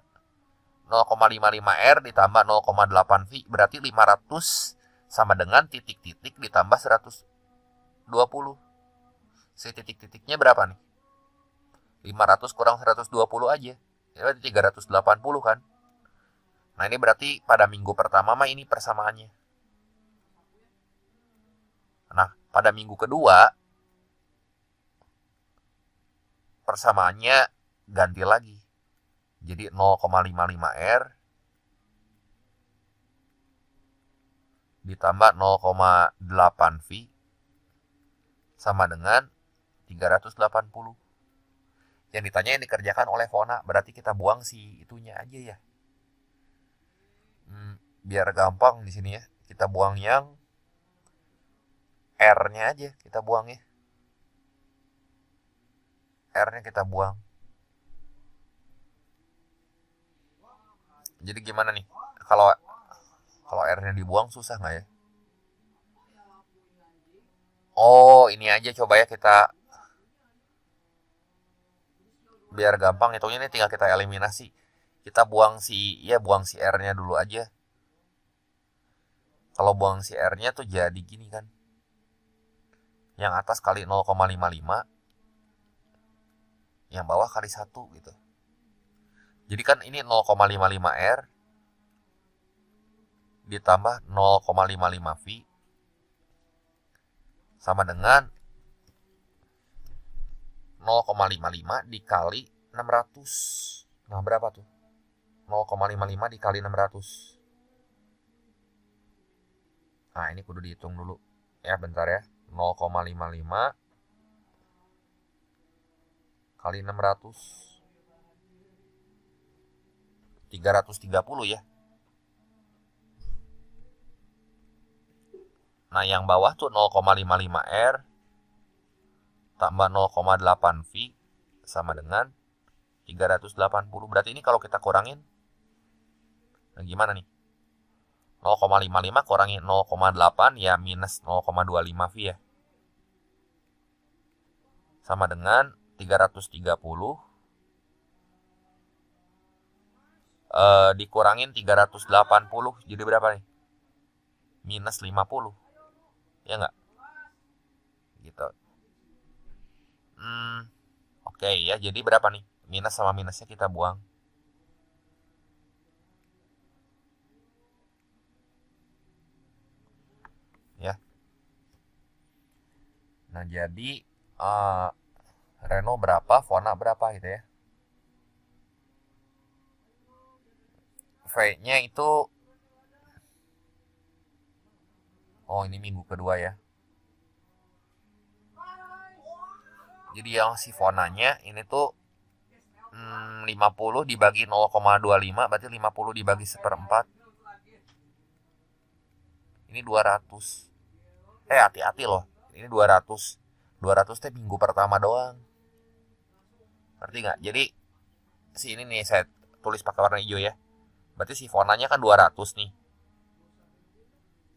S1: 0,55 R ditambah 0,8 V. Berarti 500 sama dengan titik-titik ditambah 120. Si titik-titiknya berapa nih? 500 kurang 120 aja. Ya berarti 380 kan? Nah, ini berarti pada minggu pertama mah ini persamaannya. Nah, pada minggu kedua persamaannya ganti lagi. Jadi 0,55 R ditambah 0,8 V sama dengan 380. Yang ditanya yang dikerjakan oleh Fona, berarti kita buang si itunya aja ya. Biar gampang di sini ya. Kita buang yang R-nya aja, kita buang ya. R-nya kita buang. Jadi gimana nih? Kalau R-nya dibuang susah nggak ya? Oh, ini aja coba ya kita biar gampang hitungnya, ini tinggal kita eliminasi. Kita buang si R-nya dulu aja. Kalau buang si R-nya tuh jadi gini kan. Yang atas kali 0,55, yang bawah kali 1 gitu. Jadi kan ini 0,55 R ditambah 0,55 V sama dengan 0,55 dikali 600. Nah, berapa tuh? 0,55 dikali 600. Nah, ini kudu dihitung dulu. Ya, bentar ya. 0,55 kali 600. 330 ya. Nah, yang bawah tuh 0,55 R tambah 0,8 V sama dengan 380. Berarti ini kalau kita kurangin, nah gimana nih? 0,55 kurangi 0,8 ya minus 0,25 V ya. Sama dengan 330 dikurangin 380 jadi berapa nih? Minus 50. Ya nggak? Gitu. Oke ya, jadi berapa nih? Minus sama minusnya kita buang. Ya. Nah, jadi Reno berapa, Vona berapa gitu ya. V-nya itu ini minggu kedua ya. Jadi yang si Vonanya ini tuh 50 dibagi 0,25 berarti 50 dibagi 1/4. Ini 200. Hati-hati loh. Ini 200. 200 teh minggu pertama doang. Ngerti nggak? Jadi si ini nih saya tulis pakai warna hijau ya. Berarti si Vonanya kan 200 nih.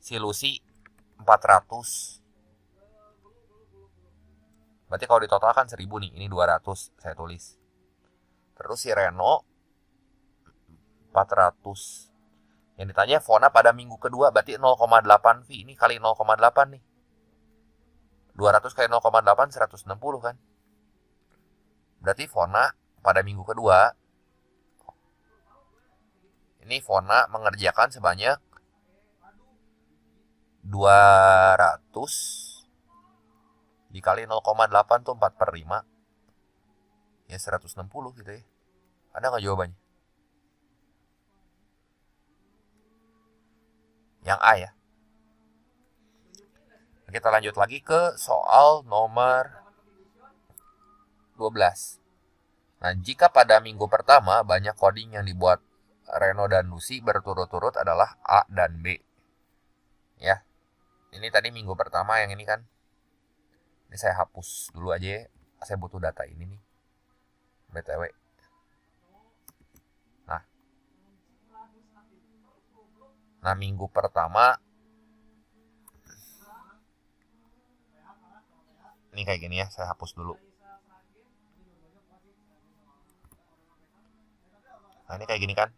S1: Si Lucy 400. Berarti kalau ditotalkan 1000 nih. Ini 200 saya tulis. Terus si Reno 400. Yang ditanya Vona pada minggu kedua berarti 0,8 V. Ini kali 0,8 nih. 200 kali 0,8 160 kan. Berarti Vona pada minggu kedua ini Vona mengerjakan sebanyak 200 dikali 0,8 tuh 4/5. Ya 160 gitu ya. Ada nggak jawabannya? Yang A ya. Kita lanjut lagi ke soal nomor 12. Nah, jika pada minggu pertama banyak coding yang dibuat Reno dan Lucy berturut-turut adalah A dan B. Ya. Ini tadi minggu pertama yang ini kan. Ini saya hapus dulu aja ya. Saya butuh data ini nih. BTW. Nah, minggu pertama ini kayak gini ya, saya hapus dulu. Nah, ini kayak gini kan.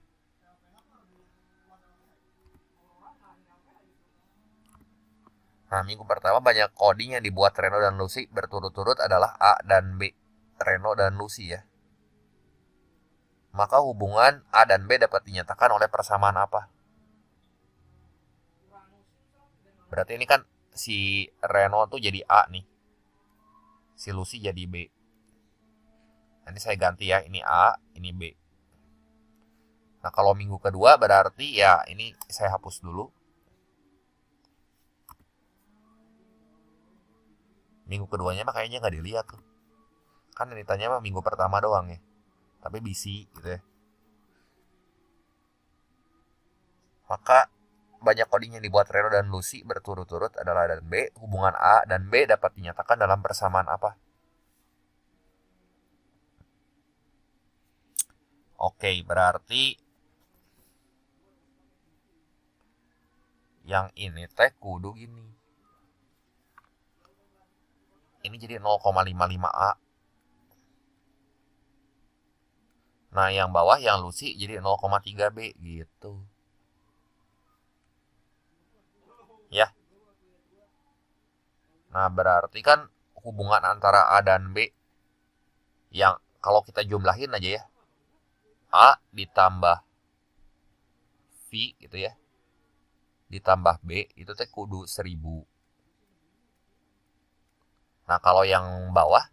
S1: Nah, minggu pertama banyak coding yang dibuat Reno dan Lucy berturut-turut adalah A dan B. Reno dan Lucy ya. Maka hubungan A dan B dapat dinyatakan oleh persamaan apa? Berarti ini kan si Reno tuh jadi A nih. Si Lucy jadi B. Nanti saya ganti ya, ini A, ini B. Nah, kalau minggu kedua berarti ya ini saya hapus dulu. Minggu keduanya mah kayaknya nggak dilihat tuh. Kan yang ditanya mah minggu pertama doang ya. Tapi busy gitu ya. Maka banyak coding yang dibuat Reno dan Lucy berturut-turut adalah A dan B. Hubungan A dan B dapat dinyatakan dalam persamaan apa? Oke, berarti yang ini teh kudu gini. Ini jadi 0,55A. Nah, yang bawah yang Lucy jadi 0,3B gitu. Ya. Nah, berarti kan hubungan antara A dan B yang kalau kita jumlahin aja ya. A ditambah V gitu ya. Ditambah B itu teh kudu 1000. Nah, kalau yang bawah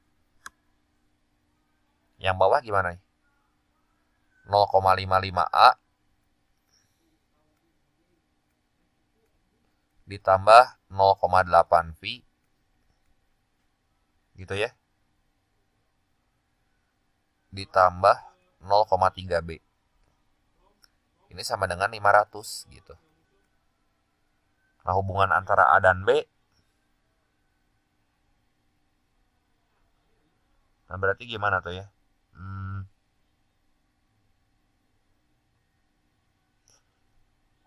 S1: gimana nih? 0,55A ditambah 0,8V gitu ya, ditambah 0,3B. Ini sama dengan 500 gitu. Nah, hubungan antara A dan B, nah berarti gimana tuh ya?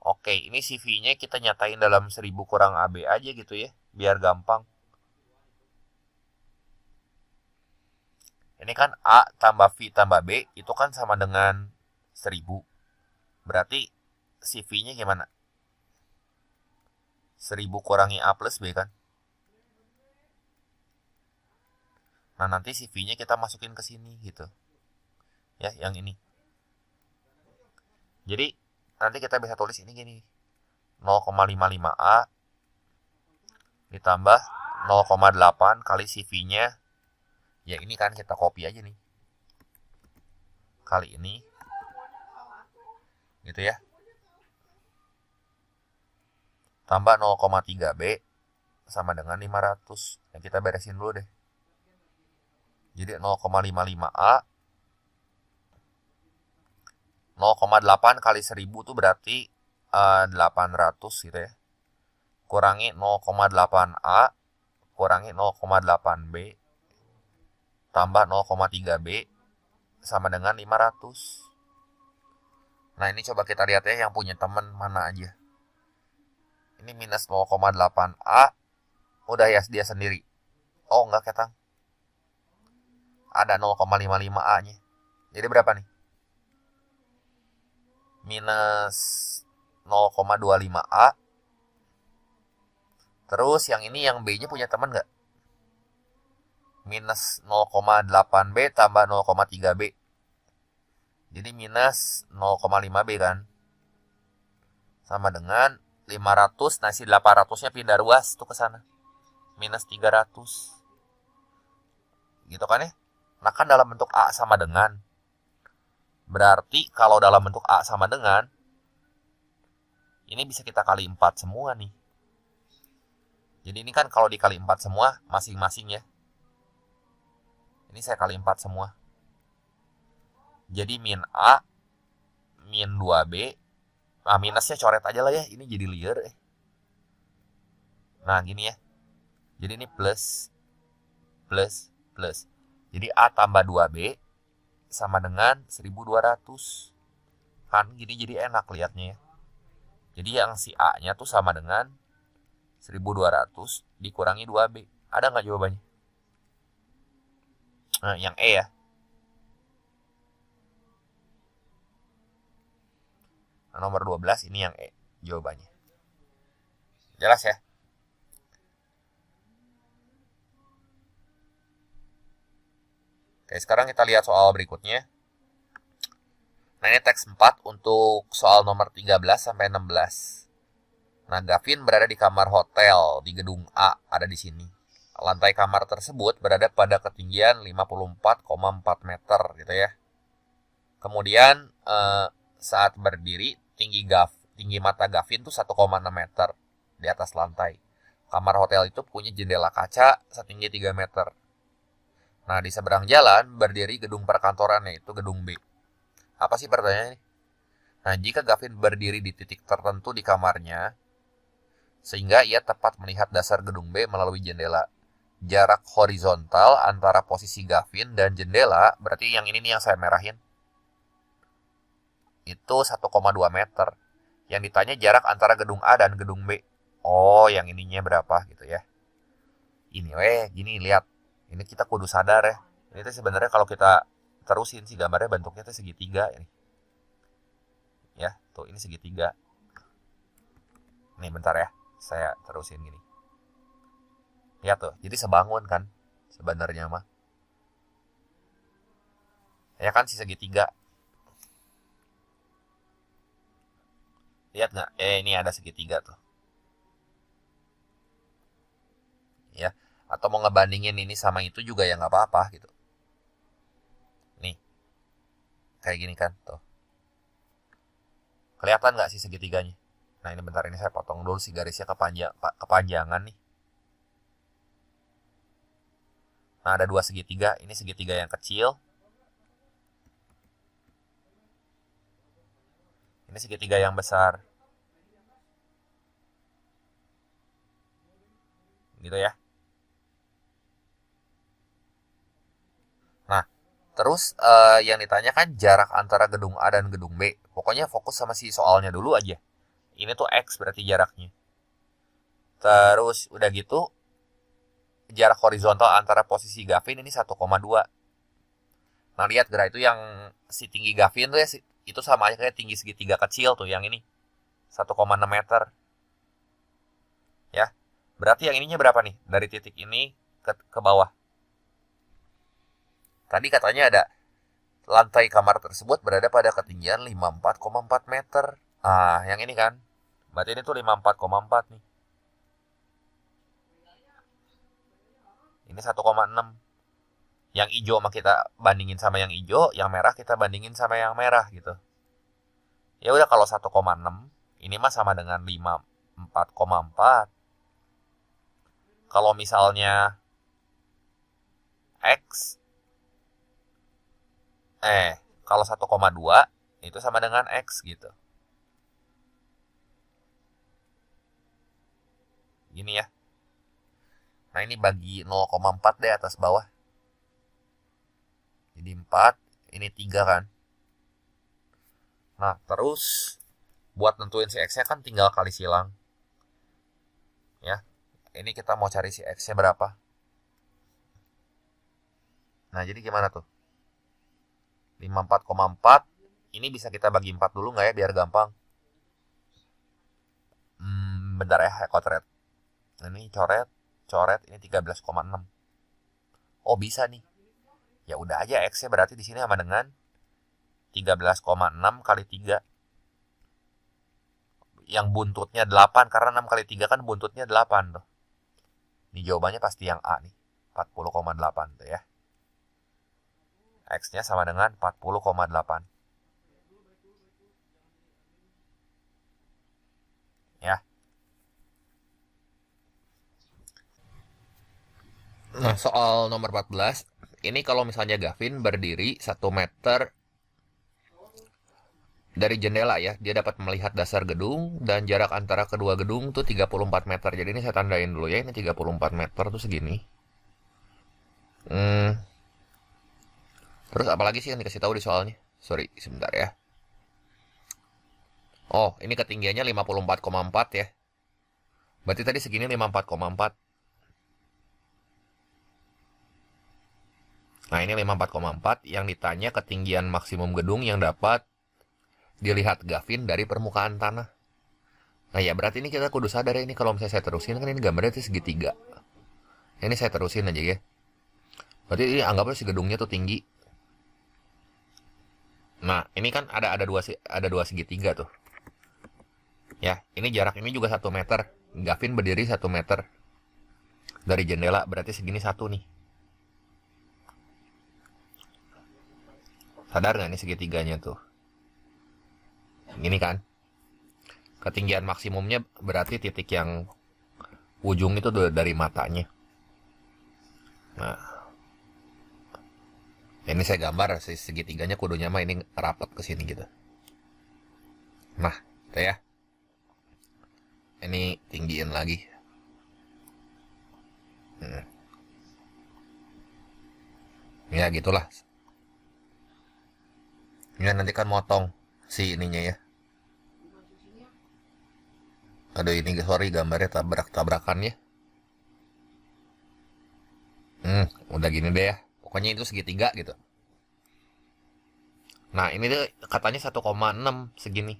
S1: Oke, ini CV-nya kita nyatain dalam 1000 kurang AB aja gitu ya, biar gampang. Ini kan A tambah V tambah B, itu kan sama dengan 1000. Berarti CV-nya gimana? 1000 kurangi A plus B kan? Nah, nanti CV-nya kita masukin ke sini gitu. Ya, yang ini. Jadi, nanti kita bisa tulis ini gini. 0,55A ditambah 0,8 kali CV-nya. Ya, ini kan kita copy aja nih. Kali ini. Gitu ya. Tambah 0,3B sama dengan 500. Yang kita beresin dulu deh. Jadi 0,55A 0,8 kali 1000 tuh berarti 800 gitu ya. Kurangi 0,8A kurangi 0,8B tambah 0,3B sama dengan 500. Nah, ini coba kita lihat ya yang punya teman mana aja. Ini minus 0,8A udah ya dia sendiri. Oh, enggak ketang. Ada 0,55A-nya. Jadi berapa nih? Minus 0,25A. Terus yang ini yang B-nya punya teman nggak? Minus 0,8B tambah 0,3B. Jadi minus 0,5B kan. Sama dengan 500. Nah, si 800-nya pindah ruas tuh ke sana. Minus 300. Gitu kan ya? Nah, kan dalam bentuk A sama dengan. Berarti kalau dalam bentuk A sama dengan, ini bisa kita kali 4 semua nih. Jadi ini kan kalau dikali 4 semua, masing-masing ya. Ini saya kali 4 semua. Jadi min A, min 2B. Nah, minusnya coret aja lah ya. Ini jadi liar. Nah, gini ya. Jadi ini plus, plus, plus. Jadi A tambah 2B sama dengan 1200. Kan gini jadi enak liatnya ya. Jadi yang si A-nya tuh sama dengan 1200 dikurangi 2B. Ada nggak jawabannya? Nah, yang E ya. Nah, nomor 12 ini yang E jawabannya. Jelas ya? Oke, sekarang kita lihat soal berikutnya. Nah, ini teks 4 untuk soal nomor 13 sampai 16. Nah, Gavin berada di kamar hotel di gedung A, ada di sini. Lantai kamar tersebut berada pada ketinggian 54,4 meter gitu ya. Kemudian saat berdiri tinggi mata Gavin tuh 1,6 meter di atas lantai. Kamar hotel itu punya jendela kaca setinggi 3 meter. Nah, di seberang jalan berdiri gedung perkantoran, yaitu gedung B. Apa sih pertanyaannya? Nah, jika Gavin berdiri di titik tertentu di kamarnya, sehingga ia tepat melihat dasar gedung B melalui jendela. Jarak horizontal antara posisi Gavin dan jendela, berarti yang ini nih yang saya merahin, itu 1,2 meter. Yang ditanya jarak antara gedung A dan gedung B. Oh, yang ininya berapa gitu ya. Ini gini lihat. Ini kita kudu sadar ya. Ini tuh sebenarnya kalau kita terusin sih gambarnya bentuknya tuh segitiga ini. Ya, tuh ini segitiga. Nih bentar ya. Saya terusin gini. Lihat tuh, jadi sebangun kan sebenarnya mah. Ya kan si segitiga. Lihat nggak? Ini ada segitiga tuh. Ya, Atau mau ngebandingin ini sama itu juga ya nggak apa-apa gitu. Nih, kayak gini kan, tuh. Kelihatan nggak sih segitiganya? Nah ini bentar, ini saya potong dulu sih garisnya kepanjangan nih. Nah ada dua segitiga, ini segitiga yang kecil. Ini segitiga yang besar. Gitu ya. Nah, terus yang ditanyakan jarak antara gedung A dan gedung B. Pokoknya fokus sama si soalnya dulu aja. Ini tuh X berarti jaraknya. Terus udah gitu, jarak horizontal antara posisi Gavin ini 1,2. Nah lihat gerak itu yang si tinggi Gavin tuh ya, itu sama aja kayak tinggi segitiga kecil tuh yang ini. 1,6 meter. Ya. Berarti yang ininya berapa nih? Dari titik ini ke bawah. Tadi katanya ada lantai kamar tersebut berada pada ketinggian 54,4 meter. Ah, yang ini kan. Berarti ini tuh 54,4 nih. Ini 1,6. Yang hijau mah kita bandingin sama yang hijau, yang merah kita bandingin sama yang merah gitu. Ya udah kalau 1,6, ini mah sama dengan 54,4. Kalau misalnya X kalau 1,2 itu sama dengan X gitu. Gini ya. Nah ini bagi 0,4 deh atas bawah. Jadi 4, ini 3 kan. Nah terus buat nentuin si X-nya kan tinggal kali silang. Ya, ini kita mau cari si X-nya berapa. Nah jadi gimana tuh? 54,4. Ini bisa kita bagi 4 dulu nggak ya biar gampang. Bentar ya, coret. Ini coret, ini 13,6. Oh bisa nih. Ya udah aja X-nya berarti di sini sama dengan 13,6 kali 3. Yang buntutnya 8, karena 6 kali 3 kan buntutnya 8 tuh. Ini jawabannya pasti yang A nih. 40,8 tuh ya. X-nya sama dengan 40,8. Ya. Nah, soal nomor 14. Ini kalau misalnya Gavin berdiri 1 meter dari jendela ya, dia dapat melihat dasar gedung dan jarak antara kedua gedung tuh 34 meter. Jadi ini saya tandain dulu ya, ini 34 meter tuh segini. Terus apalagi sih yang dikasih tahu di soalnya? Sorry, sebentar ya. Oh, ini ketinggiannya 54,4 ya. Berarti tadi segini 54,4. Nah, ini 54,4 yang ditanya ketinggian maksimum gedung yang dapat dilihat Gavin dari permukaan tanah. Nah ya berarti ini kita kudu sadar ya, ini kalau misalnya saya terusin kan ini gambarnya itu segitiga. Ini saya terusin aja ya. Berarti ini anggapnya si gedungnya tuh tinggi. Nah ini kan ada dua segitiga tuh. Ya ini jarak ini juga 1 meter. Gavin berdiri 1 meter dari jendela, berarti segini 1 nih. Sadar nggak nih segitiganya tuh? Gini kan? Ketinggian maksimumnya berarti titik yang ujung itu dari matanya. Nah, ini saya gambar segitiganya kudunya mah ini rapat ke sini gitu. Nah, tuh ya. Ini tinggiin lagi. Ya gitulah. Ya nanti kan motong si ininya ya. Aduh ini sorry gambarnya tabrak-tabrakan ya. Udah gini deh ya. Pokoknya itu segitiga gitu. Nah ini tuh katanya 1,6 segini.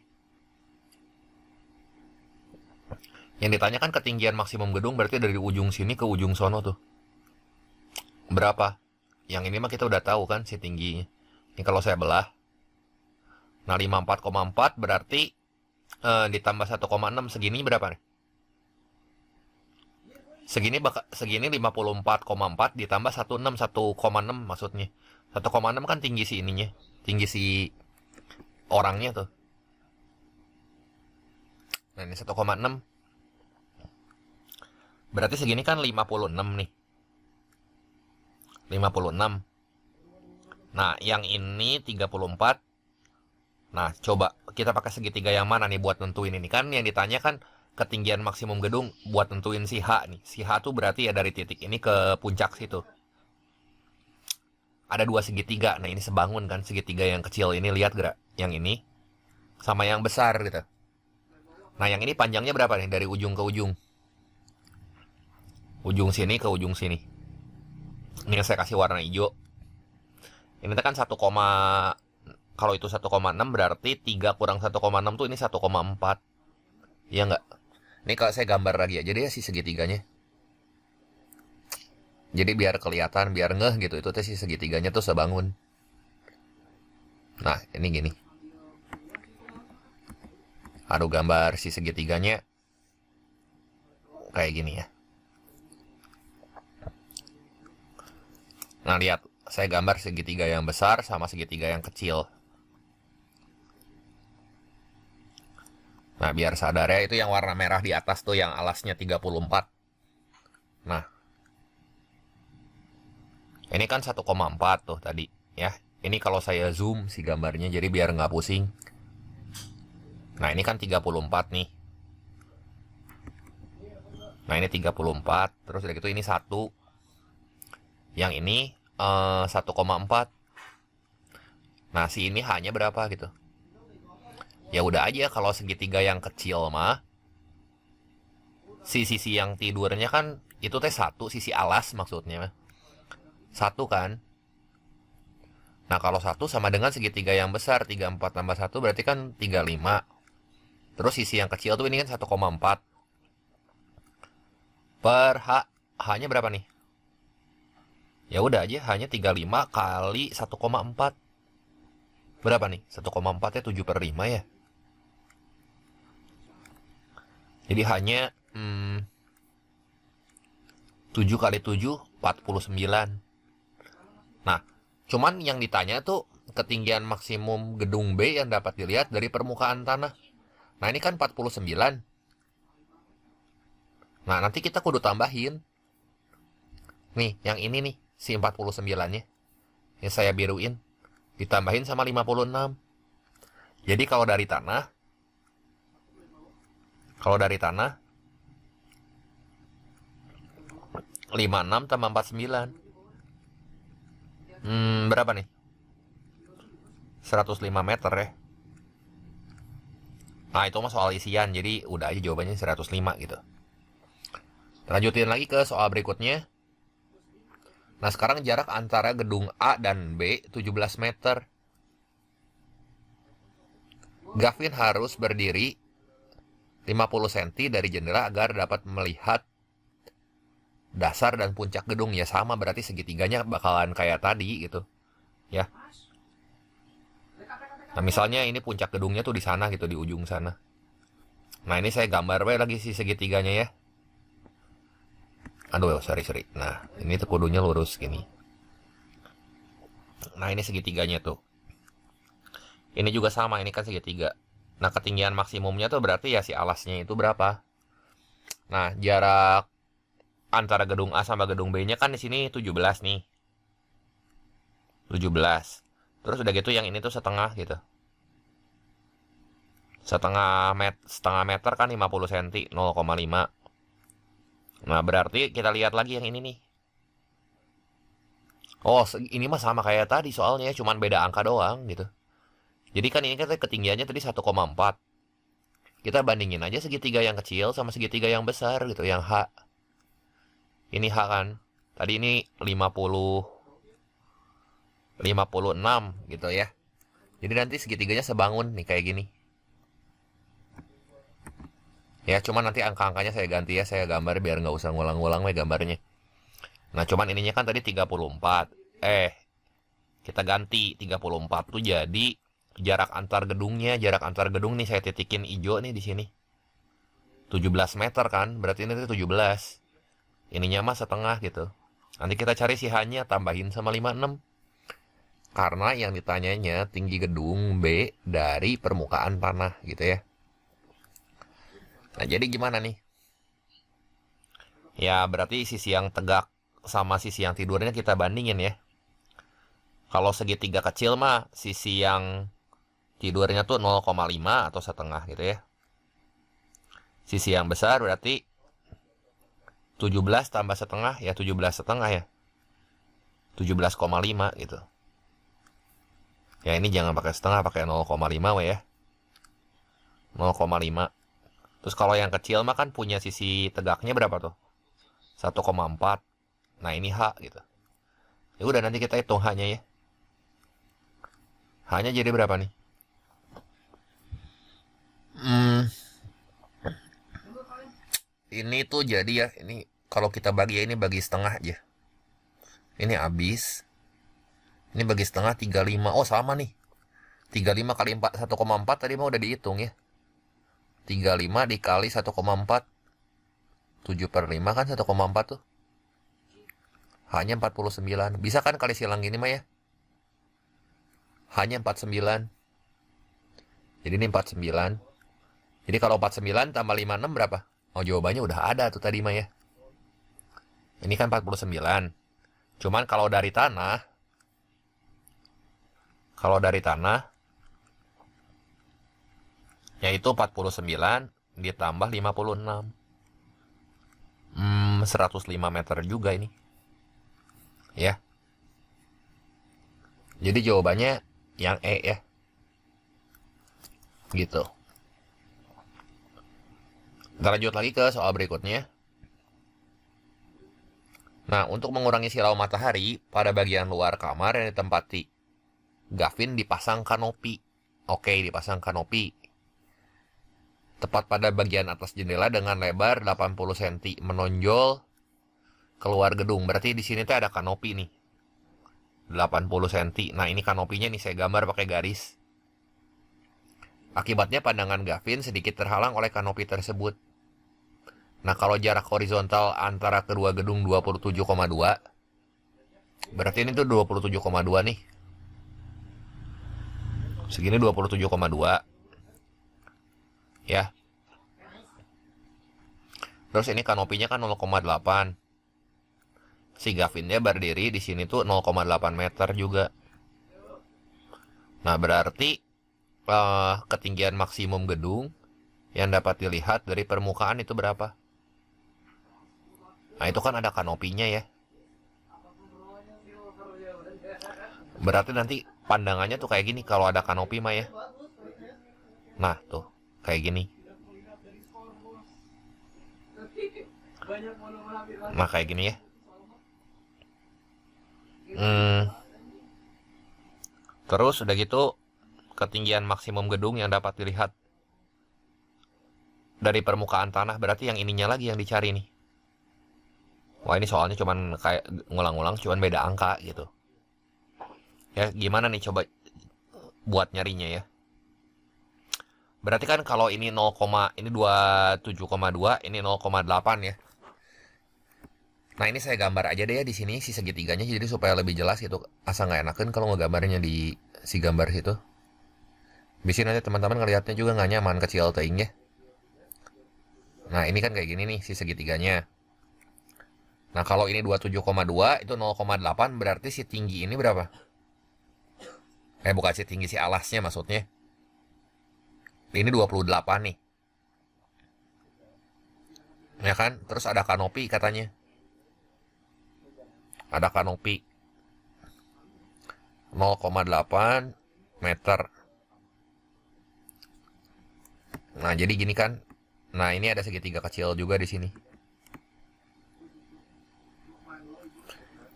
S1: Yang ditanyakan ketinggian maksimum gedung berarti dari ujung sini ke ujung sono tuh. Berapa? Yang ini mah kita udah tahu kan si tingginya. Ini kalau saya belah. Nah 54,4 berarti ditambah 1,6 segini berapa nih? Segini 54,4 ditambah 1,6 maksudnya. 1,6 kan tinggi si ininya. Tinggi si orangnya tuh. Nah, ini 1,6. Berarti segini kan 56 nih. 56. Nah, yang ini 34. Nah, coba kita pakai segitiga yang mana nih buat nentuin ini. Kan yang ditanya kan ketinggian maksimum gedung buat nentuin si H nih. Si H tuh berarti ya dari titik ini ke puncak situ. Ada dua segitiga. Nah, ini sebangun kan segitiga yang kecil ini, lihat gak? Yang ini sama yang besar gitu. Nah, yang ini panjangnya berapa nih dari ujung ke ujung? Ujung sini ke ujung sini. Ini yang saya kasih warna hijau. Ini kan 1, kalau itu 1,6 berarti 3 kurang 1,6 tuh ini 1,4. Iya nggak? Ini kalau saya gambar lagi aja deh si segitiganya. Jadi biar kelihatan, biar ngeh gitu. Itu si segitiganya tuh sebangun. Nah, ini gini. Aduh, gambar si segitiganya kayak gini ya. Nah, lihat. Saya gambar segitiga yang besar sama segitiga yang kecil. Nah, biar sadar ya, itu yang warna merah di atas tuh yang alasnya 34. Nah, ini kan 1,4 tuh tadi ya. Ini kalau saya zoom si gambarnya jadi biar nggak pusing. Nah, ini kan 34 nih. Nah, ini 34. Terus udah gitu ini 1. Yang ini 1,4. Nah, si ini hanya berapa gitu. Ya udah aja kalau segitiga yang kecil mah si sisi yang tidurnya kan itu teh 1, sisi alas maksudnya 1 kan. Nah, kalau 1 sama dengan segitiga yang besar, 34 tambah 1 berarti kan 35. Terus sisi yang kecil tuh ini kan 1,4 per H-nya berapa nih? Ya udah aja, hanya 35 kali 1,4. Berapa nih? 1,4 nya 7 per 5 ya. Jadi hanya 7 kali 7, 49. Nah, cuman yang ditanya tuh ketinggian maksimum gedung B yang dapat dilihat dari permukaan tanah. Nah, ini kan 49. Nah, nanti kita kudu tambahin. Nih, yang ini nih. Si 49-nya yang saya biruin ditambahin sama 56. Jadi kalau dari tanah 56 tambah 49 berapa nih? 105 meter ya. Nah, itu mah soal isian, jadi udah aja jawabannya 105 gitu. Lanjutin lagi ke soal berikutnya. Nah, sekarang jarak antara gedung A dan B 17 meter. Gavin harus berdiri 50 cm dari jendela agar dapat melihat dasar dan puncak gedung. Ya sama, berarti segitiganya bakalan kayak tadi gitu. Ya. Nah, misalnya ini puncak gedungnya tuh di sana gitu, di ujung sana. Nah, ini saya gambar lagi si segitiganya ya. Aduh, sorry. Nah, ini tuh kudunya lurus gini. Nah, ini segitiganya tuh. Ini juga sama, ini kan segitiga. Nah, ketinggian maksimumnya tuh berarti ya si alasnya itu berapa? Nah, jarak antara gedung A sama gedung B-nya kan di sini 17 nih. 17. Terus udah gitu yang ini tuh setengah gitu. Setengah meter kan 50 cm, 0,5. Nah, berarti kita lihat lagi yang ini nih. Oh, ini mah sama kayak tadi soalnya, cuman beda angka doang gitu. Jadi kan ini kan ketinggiannya tadi 1,4. Kita bandingin aja segitiga yang kecil sama segitiga yang besar gitu, yang H. Ini H kan. Tadi ini 56 gitu ya. Jadi nanti segitiganya sebangun nih kayak gini. Ya, cuman nanti angka-angkanya saya ganti ya, saya gambar biar nggak usah ngulang-ngulang gambarnya. Nah, cuman ininya kan tadi 34. Kita ganti 34 tuh jadi jarak antar gedungnya, jarak antar gedung nih saya titikin hijau nih di sini. 17 meter kan, berarti ini 17. ininya mah setengah gitu. Nanti kita cari si H-nya, tambahin sama 56. Karena yang ditanyanya tinggi gedung B dari permukaan tanah gitu ya. Nah, jadi gimana nih? Ya, berarti sisi yang tegak sama sisi yang tidurnya kita bandingin ya. Kalau segitiga kecil mah sisi yang tidurnya tuh 0,5 atau setengah gitu ya. Sisi yang besar berarti 17 tambah setengah ya 17 setengah ya. 17,5 gitu. Ya ini jangan pakai setengah, pakai 0,5 ya. 0,5. Terus kalau yang kecil mah kan punya sisi tegaknya berapa tuh? 1,4. Nah ini H gitu. Ya udah nanti kita hitung H-nya ya. H-nya jadi berapa nih? Ini tuh jadi ya, ini kalau kita bagi ya ini bagi setengah aja. Ini habis. Ini bagi setengah 35. Oh sama nih. 35 kali 4, 1,4 tadi mah udah dihitung ya. 35 dikali 1,4. 7 per 5 kan 1,4 tuh. Hanya 49. Bisa kan kali silang gini mah ya? Hanya 49. Jadi ini 49. Jadi kalau 49 tambah 56 berapa? Oh jawabannya udah ada tuh tadi mah ya. Ini kan 49. Cuman kalau dari tanah yaitu 49 ditambah 56. 105 meter juga ini. Ya. Jadi jawabannya yang E ya. Gitu. Kita lanjut lagi ke soal berikutnya. Nah, untuk mengurangi silau matahari pada bagian luar kamar yang ditempati Gavin dipasang kanopi. Oke, dipasang kanopi. Tepat pada bagian atas jendela dengan lebar 80 cm menonjol keluar gedung. Berarti di sini tuh ada kanopi nih. 80 cm. Nah, ini kanopinya nih saya gambar pakai garis. Akibatnya pandangan Gavin sedikit terhalang oleh kanopi tersebut. Nah, kalau jarak horizontal antara kedua gedung 27,2, berarti ini tuh 27,2 nih. Segini 27,2. Ya. Terus ini kanopinya kan 0,8. Si Gavinnya berdiri di sini tuh 0,8 meter juga. Nah, berarti ketinggian maksimum gedung yang dapat dilihat dari permukaan itu berapa? Nah, itu kan ada kanopinya ya. Berarti nanti pandangannya tuh kayak gini kalau ada kanopi mah ya. Nah, tuh kayak gini. Nah, kayak gini ya. Terus udah gitu ketinggian maksimum gedung yang dapat dilihat dari permukaan tanah, berarti yang ininya lagi yang dicari nih. Wah, ini soalnya cuman kayak ngulang-ngulang, cuman beda angka gitu. Ya, gimana nih coba buat nyarinya ya. Berarti kan kalau ini 0, ini 27,2, ini 0,8 ya. Nah, ini saya gambar aja deh ya di sini si segitiganya jadi supaya lebih jelas gitu. Asa nggak enakan kalau ngegambarnya di si gambar situ. Bisa nanti teman-teman ngelihatnya juga nggak nyaman kecil teing ya. Nah, ini kan kayak gini nih si segitiganya. Nah, kalau ini 27,2 itu 0,8 berarti si tinggi ini berapa? Bukan si tinggi, si alasnya maksudnya. Ini 28 nih. Ya kan? Terus ada kanopi katanya. Ada kanopi 0,8 meter. Nah, jadi gini kan. Nah, ini ada segitiga kecil juga di sini.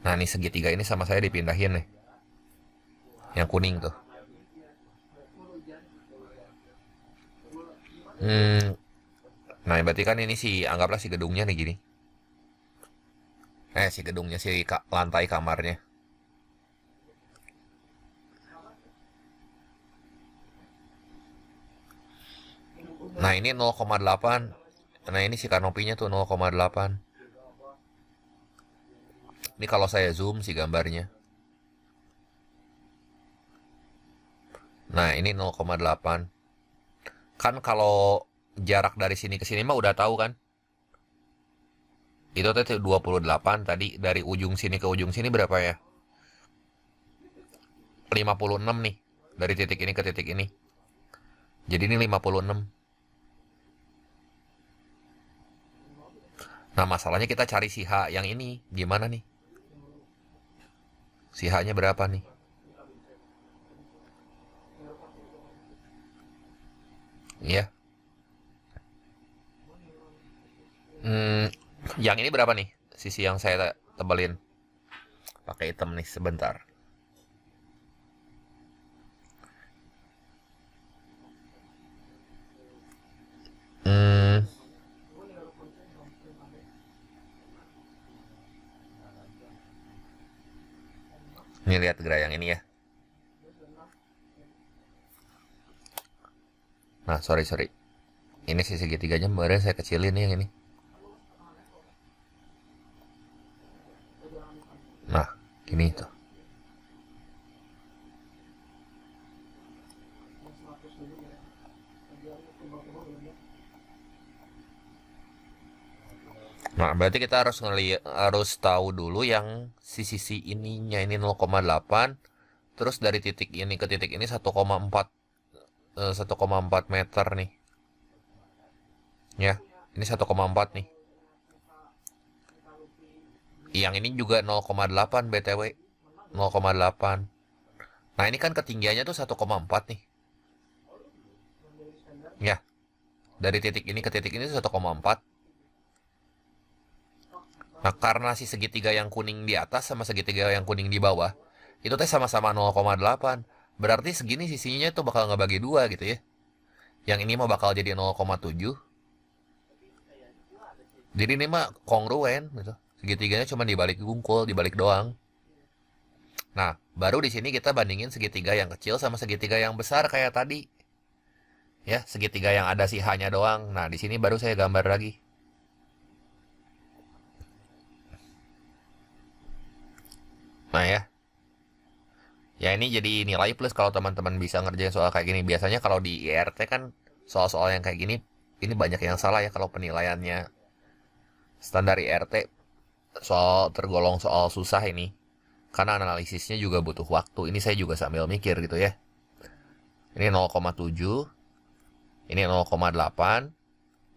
S1: Nah, ini segitiga ini sama saya dipindahin nih. Yang kuning tuh. Nah, berarti kan ini anggaplah si gedungnya nih gini. Si gedungnya, si lantai kamarnya. Nah, ini 0,8. Nah, ini si kanopinya tuh 0,8. Ini kalau saya zoom sih gambarnya. Nah, ini 0,8. Kan kalau jarak dari sini ke sini mah udah tahu kan? Itu tadi 28 tadi dari ujung sini ke ujung sini berapa ya? 56 nih. Dari titik ini ke titik ini. Jadi ini 56. Nah, masalahnya kita cari si H yang ini. Gimana nih? Si H-nya berapa nih? Iya. Hmm, yang ini berapa nih? Sisi yang saya tebelin. Pakai hitam nih sebentar. Hmm, ini lihat gerak yang ini ya. Nah, sorry. Ini sisi segitiganya kemarin saya kecilin nih yang ini. Nah, gini tuh. Nah, berarti kita harus tahu dulu yang sisi ininya ini 0,8, terus dari titik ini ke titik ini 1,4 1,4 meter nih. Ya, ini 1,4 nih. Yang ini juga 0,8 BTW. 0,8. Nah, ini kan ketinggiannya tuh 1,4 nih. Ya, dari titik ini ke titik ini 1,4. Nah, karena si segitiga yang kuning di atas sama segitiga yang kuning di bawah, itu teh sama-sama 0,8. Berarti segini sisinya tuh bakal ngebagi dua gitu ya. Yang ini mah bakal jadi 0,7. Jadi ini mah kongruen gitu. Segitiganya cuma dibalik gungkul, dibalik doang. Nah, baru di sini kita bandingin segitiga yang kecil sama segitiga yang besar kayak tadi. Ya, segitiga yang ada si H-nya doang. Nah, di sini baru saya gambar lagi. Nah ya, ya ini jadi nilai plus kalau teman-teman bisa ngerjain soal kayak gini. Biasanya kalau di IRT kan soal-soal yang kayak gini, ini banyak yang salah ya kalau penilaiannya. Standar IRT soal tergolong soal susah ini. Karena analisisnya juga butuh waktu. Ini saya juga sambil mikir gitu ya. Ini 0,7, ini 0,8,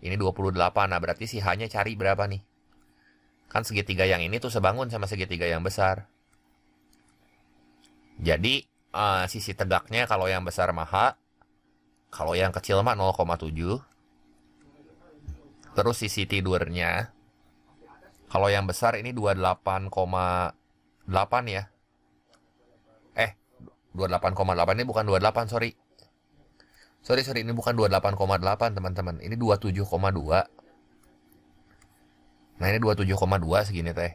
S1: ini 28. Nah, berarti si H-nya cari berapa nih? Kan segitiga yang ini tuh sebangun sama segitiga yang besar. Jadi sisi tegaknya kalau yang besar mah H, kalau yang kecil mah 0,7. Terus sisi tidurnya, kalau yang besar ini 28,8 ya. 28,8 ini bukan 28, sorry. Sorry, ini bukan 28,8 teman-teman. Ini 27,2. Nah, ini 27,2 segini teh.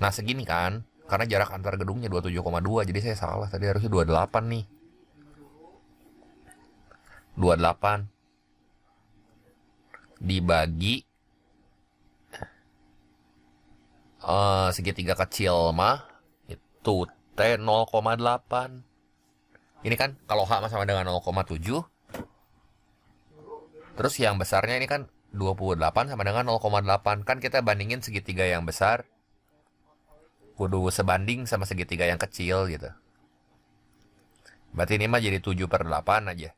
S1: Nah, segini kan. Karena jarak antar gedungnya 27,2. Jadi saya salah. Tadi harusnya 28 nih. 28 dibagi segitiga kecil mah itu T 0,8. Ini kan kalau H sama dengan 0,7. Terus yang besarnya ini kan 28 sama dengan 0,8. Kan kita bandingin segitiga yang besar kudu sebanding sama segitiga yang kecil gitu. Berarti ini mah jadi 7/8 aja.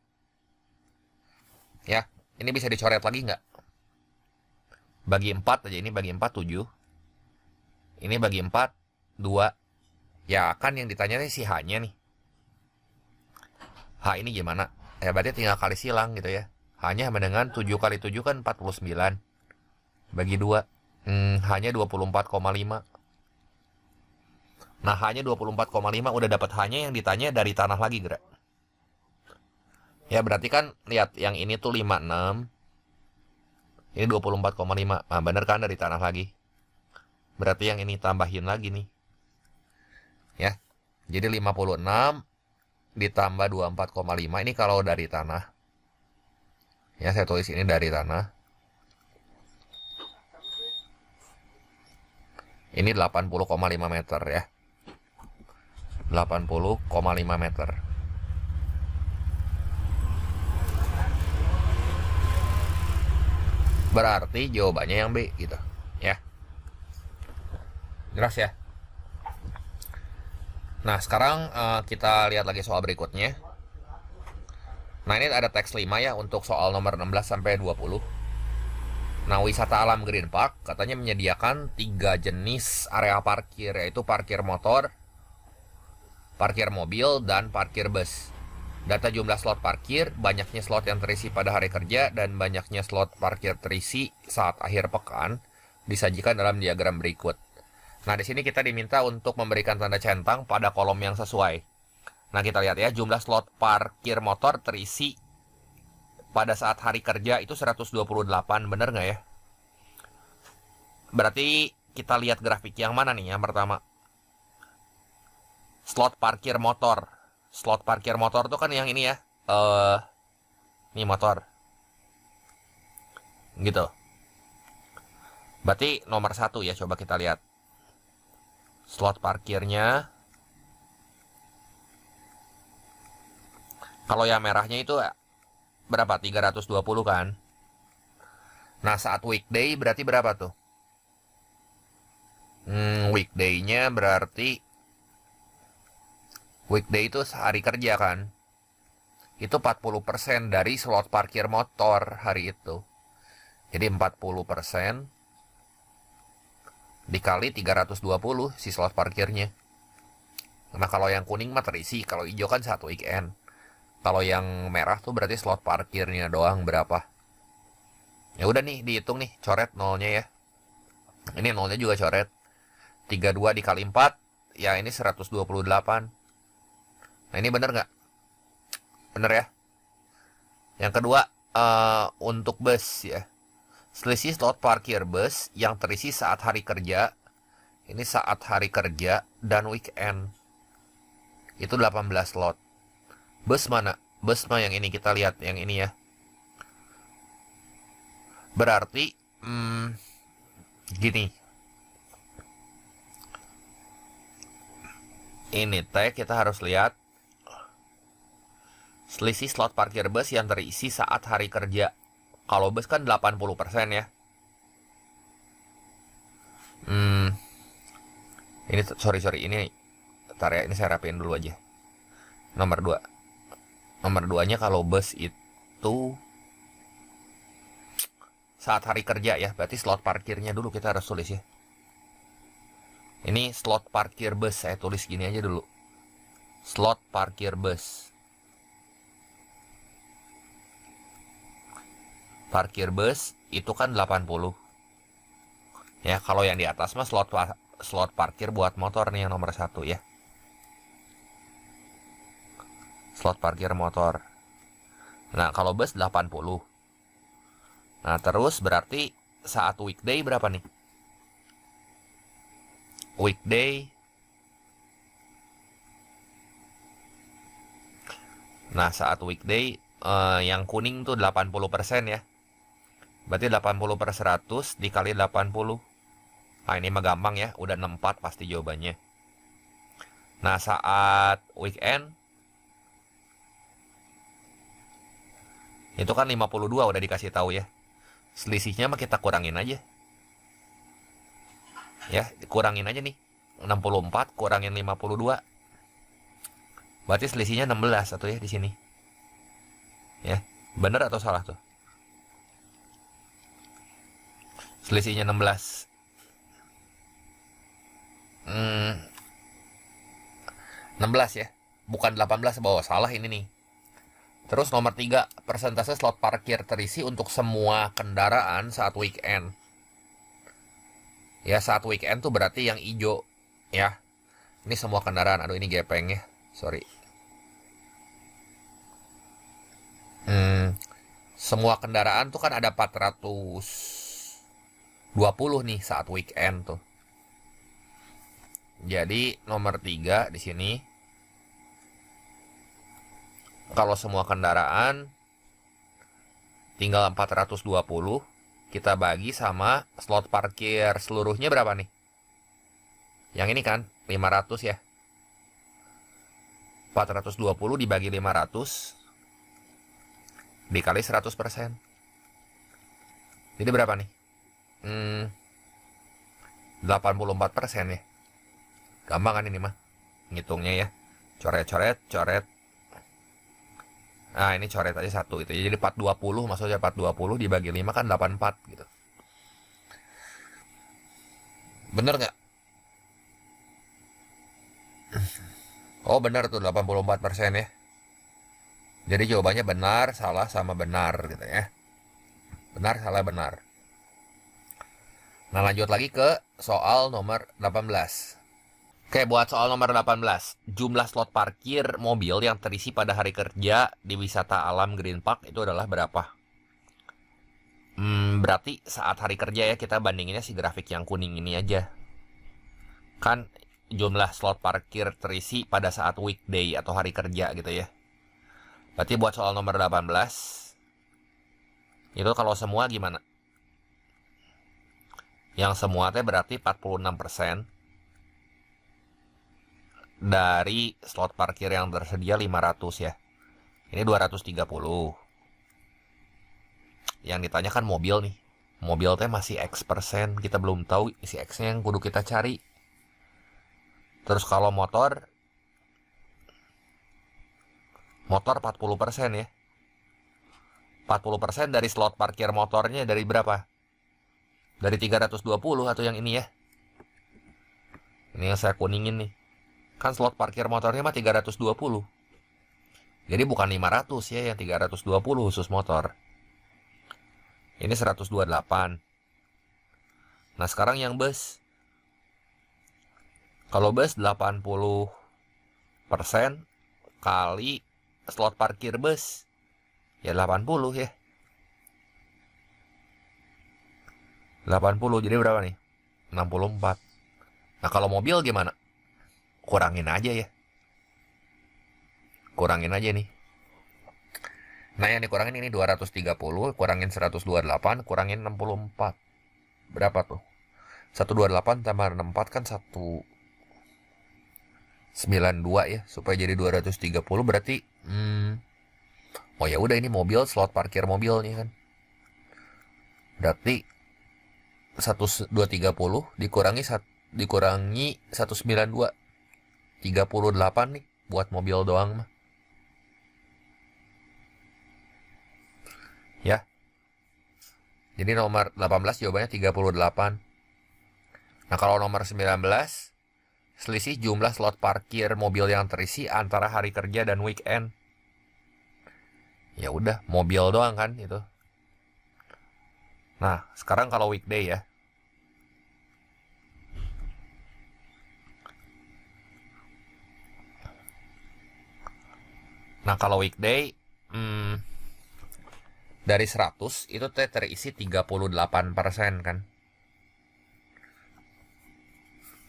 S1: Ya, ini bisa dicoret lagi nggak? Bagi 4 aja, ini bagi 4 7. Ini bagi 4 2. Ya kan yang ditanya si H-nya nih. H ini gimana? Ya berarti tinggal kali silang gitu ya. H-nya sama dengan 7 kali 7 kan 49. Bagi 2. H-nya 24,5. Nah, H-nya 24,5 udah dapat H-nya, yang ditanya dari tanah lagi, gerak. Ya, berarti kan lihat yang ini tuh 56. Ini 24,5. Nah, bener kan dari tanah lagi. Berarti yang ini tambahin lagi nih. Ya. Jadi 56 ditambah 24,5 ini kalau dari tanah. Ya, saya tulis ini dari tanah. Ini 80,5 meter ya. 80,5 meter. Berarti jawabannya yang B gitu ya. Jelas ya. Nah sekarang kita lihat lagi soal berikutnya. Nah ini ada teks 5 ya untuk soal nomor 16 sampai 20. Nah wisata alam Green Park katanya menyediakan 3 jenis area parkir, yaitu parkir motor, parkir mobil, dan parkir bus. Data jumlah slot parkir, banyaknya slot yang terisi pada hari kerja, dan banyaknya slot parkir terisi saat akhir pekan disajikan dalam diagram berikut. Nah, di sini kita diminta untuk memberikan tanda centang pada kolom yang sesuai. Nah, kita lihat ya, jumlah slot parkir motor terisi pada saat hari kerja itu 128, bener nggak ya? Berarti kita lihat grafik yang mana nih? Yang pertama, slot parkir motor. Slot parkir motor tuh kan yang ini ya. Ini motor. Gitu. Berarti nomor 1 ya, coba kita lihat. Slot parkirnya. Kalau yang merahnya itu berapa? 320 kan? Nah, saat weekday berarti berapa tuh? Weekday-nya berarti weekday itu hari kerja kan? Itu 40% dari slot parkir motor hari itu. Jadi 40% dikali 320 si slot parkirnya. Nah kalau yang kuning mah terisi, kalau hijau kan satu weekend. Kalau yang merah tuh berarti slot parkirnya doang berapa. Ya udah nih dihitung nih, coret nolnya ya. Ini nolnya juga coret. 32 dikali 4, ya ini 128. Nah ini bener nggak? Bener ya. Yang kedua untuk bus ya. Selisih slot parkir bus yang terisi saat hari kerja. Ini saat hari kerja dan weekend. Itu 18 slot. Bus mana? Bus mah yang ini, kita lihat yang ini ya. Berarti gini. Ini teh kita harus lihat selisih slot parkir bus yang terisi saat hari kerja. Kalau bus kan 80% ya. Ini sorry ini bentar ya, ini saya rapiin dulu aja. Nomor 2. Nomor 2-nya kalau bus itu saat hari kerja ya, berarti slot parkirnya dulu kita harus tulis ya. Ini slot parkir bus, saya tulis gini aja dulu. Slot parkir bus. Parkir bus itu kan 80. Ya, kalau yang di atas mah slot parkir buat motor nih yang nomor 1 ya. Slot parkir motor. Nah, kalau bus 80. Nah, terus berarti saat weekday berapa nih? Weekday. Nah, saat weekday yang kuning tuh 80% ya. Berarti 80 per 100 dikali 80. Nah, ini mah gampang ya. Udah 64 pasti jawabannya. Nah, saat weekend itu kan 52 udah dikasih tahu ya. Selisihnya mah kita kurangin aja. Ya, kurangin aja nih. 64 kurangin 52. Berarti selisihnya 16 satu ya di sini. Ya, bener atau salah tuh? Selisihnya 16. 16 ya. Bukan 18 bawah, salah ini nih. Terus nomor 3, persentase slot parkir terisi untuk semua kendaraan saat weekend. Ya, saat weekend tuh berarti yang hijau ya. Ini semua kendaraan. Aduh, ini gepeng ya. Sorry. Semua kendaraan tuh kan ada 420 nih saat weekend tuh. Jadi nomor 3 di sini. Kalau semua kendaraan tinggal 420, kita bagi sama slot parkir seluruhnya berapa nih? Yang ini kan 500 ya. 420 dibagi 500 dikali 100%. Jadi berapa nih? 84% ya. Gampang kan ini mah ngitungnya ya. Coret. Nah, ini coret aja satu gitu. Jadi 420, maksudnya 420 dibagi 5 kan 84 gitu. Bener nggak? Oh, bener tuh 84% ya. Jadi jawabannya benar, salah, sama benar gitu ya. Benar, salah, benar. Nah, lanjut lagi ke soal nomor 18. Oke, buat soal nomor 18. Jumlah slot parkir mobil yang terisi pada hari kerja di wisata alam Green Park itu adalah berapa? Berarti saat hari kerja ya, kita bandinginnya si grafik yang kuning ini aja. Kan jumlah slot parkir terisi pada saat weekday atau hari kerja gitu ya. Berarti buat soal nomor 18, itu kalau semua gimana? Yang semua teh berarti 46% dari slot parkir yang tersedia 500 ya. Ini 230. Yang ditanyakan mobil nih. Mobil teh masih X%, kita belum tahu isi X-nya yang kudu kita cari. Terus kalau motor 40% ya. 40% dari slot parkir motornya dari berapa? Dari 320 atau yang ini ya. Ini yang saya kuningin nih. Kan slot parkir motornya mah 320. Jadi bukan 500 ya, yang 320 khusus motor. Ini 128. Nah, sekarang yang bus. Kalau bus 80% kali slot parkir bus. Ya 80 ya. 80 jadi berapa nih? 64. Nah, kalau mobil gimana? Kurangin aja ya. Kurangin aja nih. Nah, yang dikurangin ini 230, kurangin 128, kurangin 64. Berapa tuh? 128 tambah 64 kan 192 ya, supaya jadi 230 berarti oh ya udah, ini mobil, slot parkir mobil nih kan. Berarti 1230 dikurangi 192. 38 nih buat mobil doang mah. Ya. Jadi nomor 18 jawabannya 38. Nah, kalau nomor 19, selisih jumlah slot parkir mobil yang terisi antara hari kerja dan weekend. Ya udah, mobil doang kan itu. Nah, sekarang kalau weekday ya. Nah, kalau weekday dari 100 itu terisi 38% kan.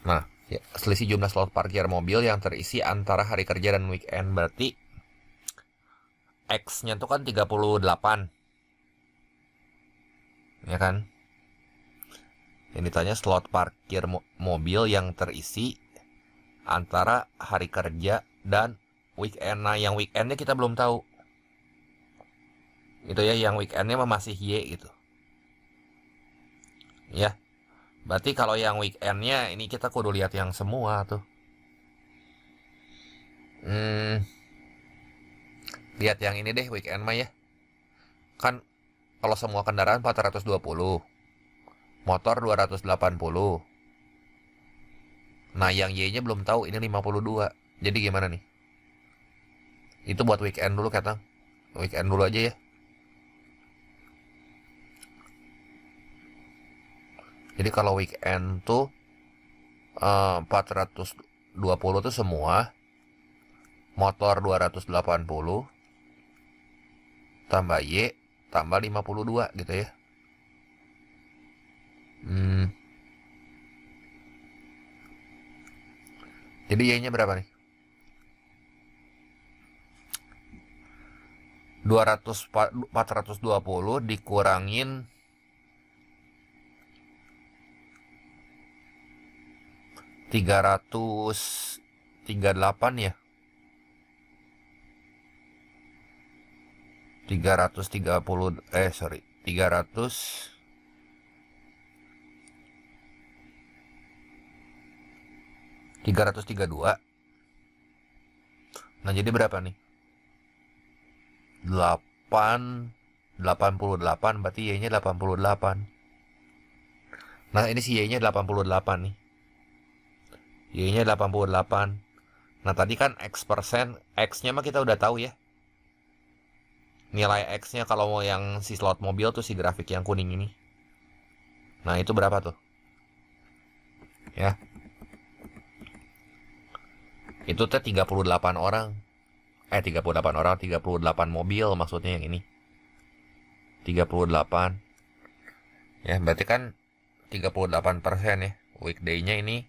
S1: Nah, ya, selisih jumlah slot parkir mobil yang terisi antara hari kerja dan weekend berarti X-nya tuh kan 38. Ya kan? Yang ditanya slot parkir mobil yang terisi antara hari kerja dan weekend. Nah, yang weekendnya kita belum tahu. Gitu ya, yang weekendnya masih Y gitu. Ya. Berarti kalau yang weekendnya ini kita kudu lihat yang semua tuh. Lihat yang ini deh, weekend mah ya. Kan kalau semua kendaraan 420, motor 280. Nah, yang Y-nya belum tahu, ini 52. Jadi gimana nih? Itu buat weekend dulu, Katang. Weekend dulu aja ya. Jadi kalau weekend tuh 420 tuh semua, motor 280 tambah Y tambah 52 gitu ya. Jadi Y-nya berapa nih? 420 dikurangin 42 338 ya. 330 sorry 332. Nah jadi berapa nih? 88 berarti Y nya 88. Nah ini si Y nya 88 nih. Y nya 88. Nah tadi kan X persen, X nya mah kita udah tahu ya. Nilai X nya kalau mau yang si slot mobil tuh si grafik yang kuning ini. Nah itu berapa tuh? Ya. Itu teh 38 orang. 38 orang, 38 mobil maksudnya yang ini. 38. Ya, berarti kan 38% ya. Weekday-nya ini.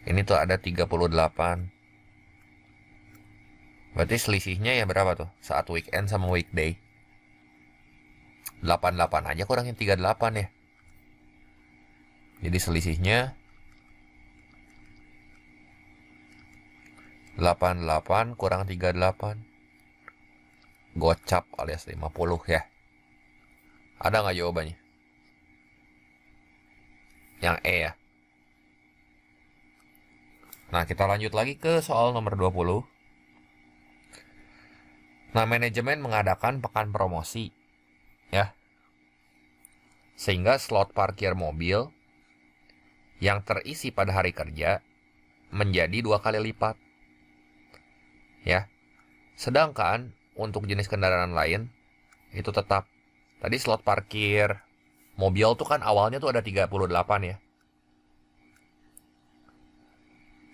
S1: Ini tuh ada 38. Berarti selisihnya ya berapa tuh? Saat weekend sama weekday. 88 aja kurangin 38 ya. Jadi selisihnya 88 kurang 38. Gocap alias 50 ya. Ada nggak jawabannya? Yang E ya. Nah kita lanjut lagi ke soal nomor 20. Nah manajemen mengadakan pekan promosi ya. Sehingga slot parkir mobil yang terisi pada hari kerja menjadi 2 kali lipat. Ya. Sedangkan untuk jenis kendaraan lain itu tetap. Tadi slot parkir mobil tuh kan awalnya tuh ada 38 ya.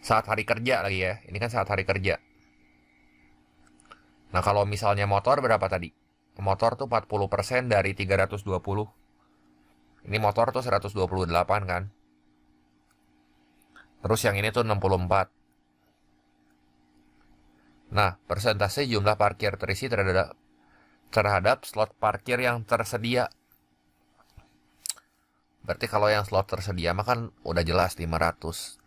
S1: Saat hari kerja lagi ya. Ini kan saat hari kerja. Nah kalau misalnya motor berapa tadi? Motor tuh 40% dari 320. Ini motor tuh 128 kan. Terus yang ini tuh 64. Nah, persentase jumlah parkir terisi terhadap slot parkir yang tersedia. Berarti kalau yang slot tersedia mah kan udah jelas 500.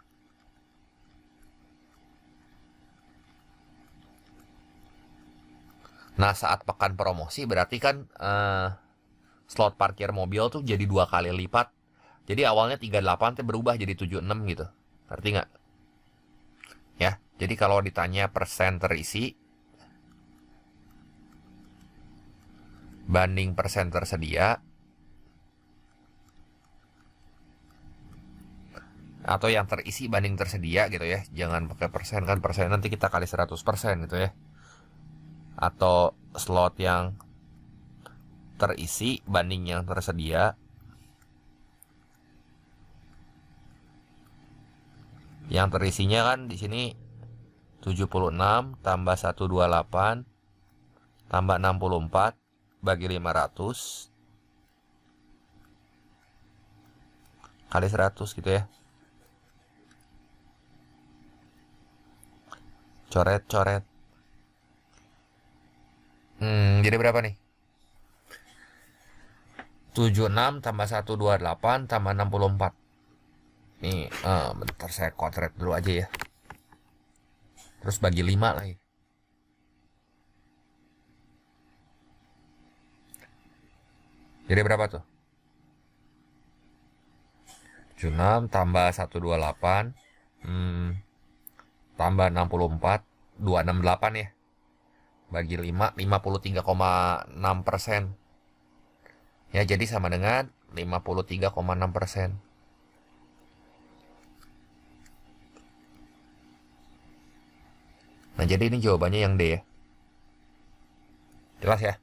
S1: Nah, saat pekan promosi berarti kan slot parkir mobil tuh jadi 2 kali lipat. Jadi awalnya 38 tuh berubah jadi 76 gitu. Ngerti nggak? Ya, jadi kalau ditanya persen terisi banding persen tersedia atau yang terisi banding tersedia gitu ya. Jangan pakai persen kan, persen nanti kita kali 100% gitu ya. Atau slot yang terisi banding yang tersedia. Yang terisinya kan di sini 76 tambah 128 tambah 64 bagi 500 kali 100 gitu ya. Coret-coret. Jadi berapa nih? 76 tambah 128 tambah 64. Nih, bentar saya kotret dulu aja ya. Terus bagi 5 lagi. Jadi berapa tuh? 76 tambah 128 tambah 64 268 ya. Bagi 5 53,6%. Ya jadi sama dengan 53,6%. Nah jadi ini jawabannya yang D ya. Jelas ya?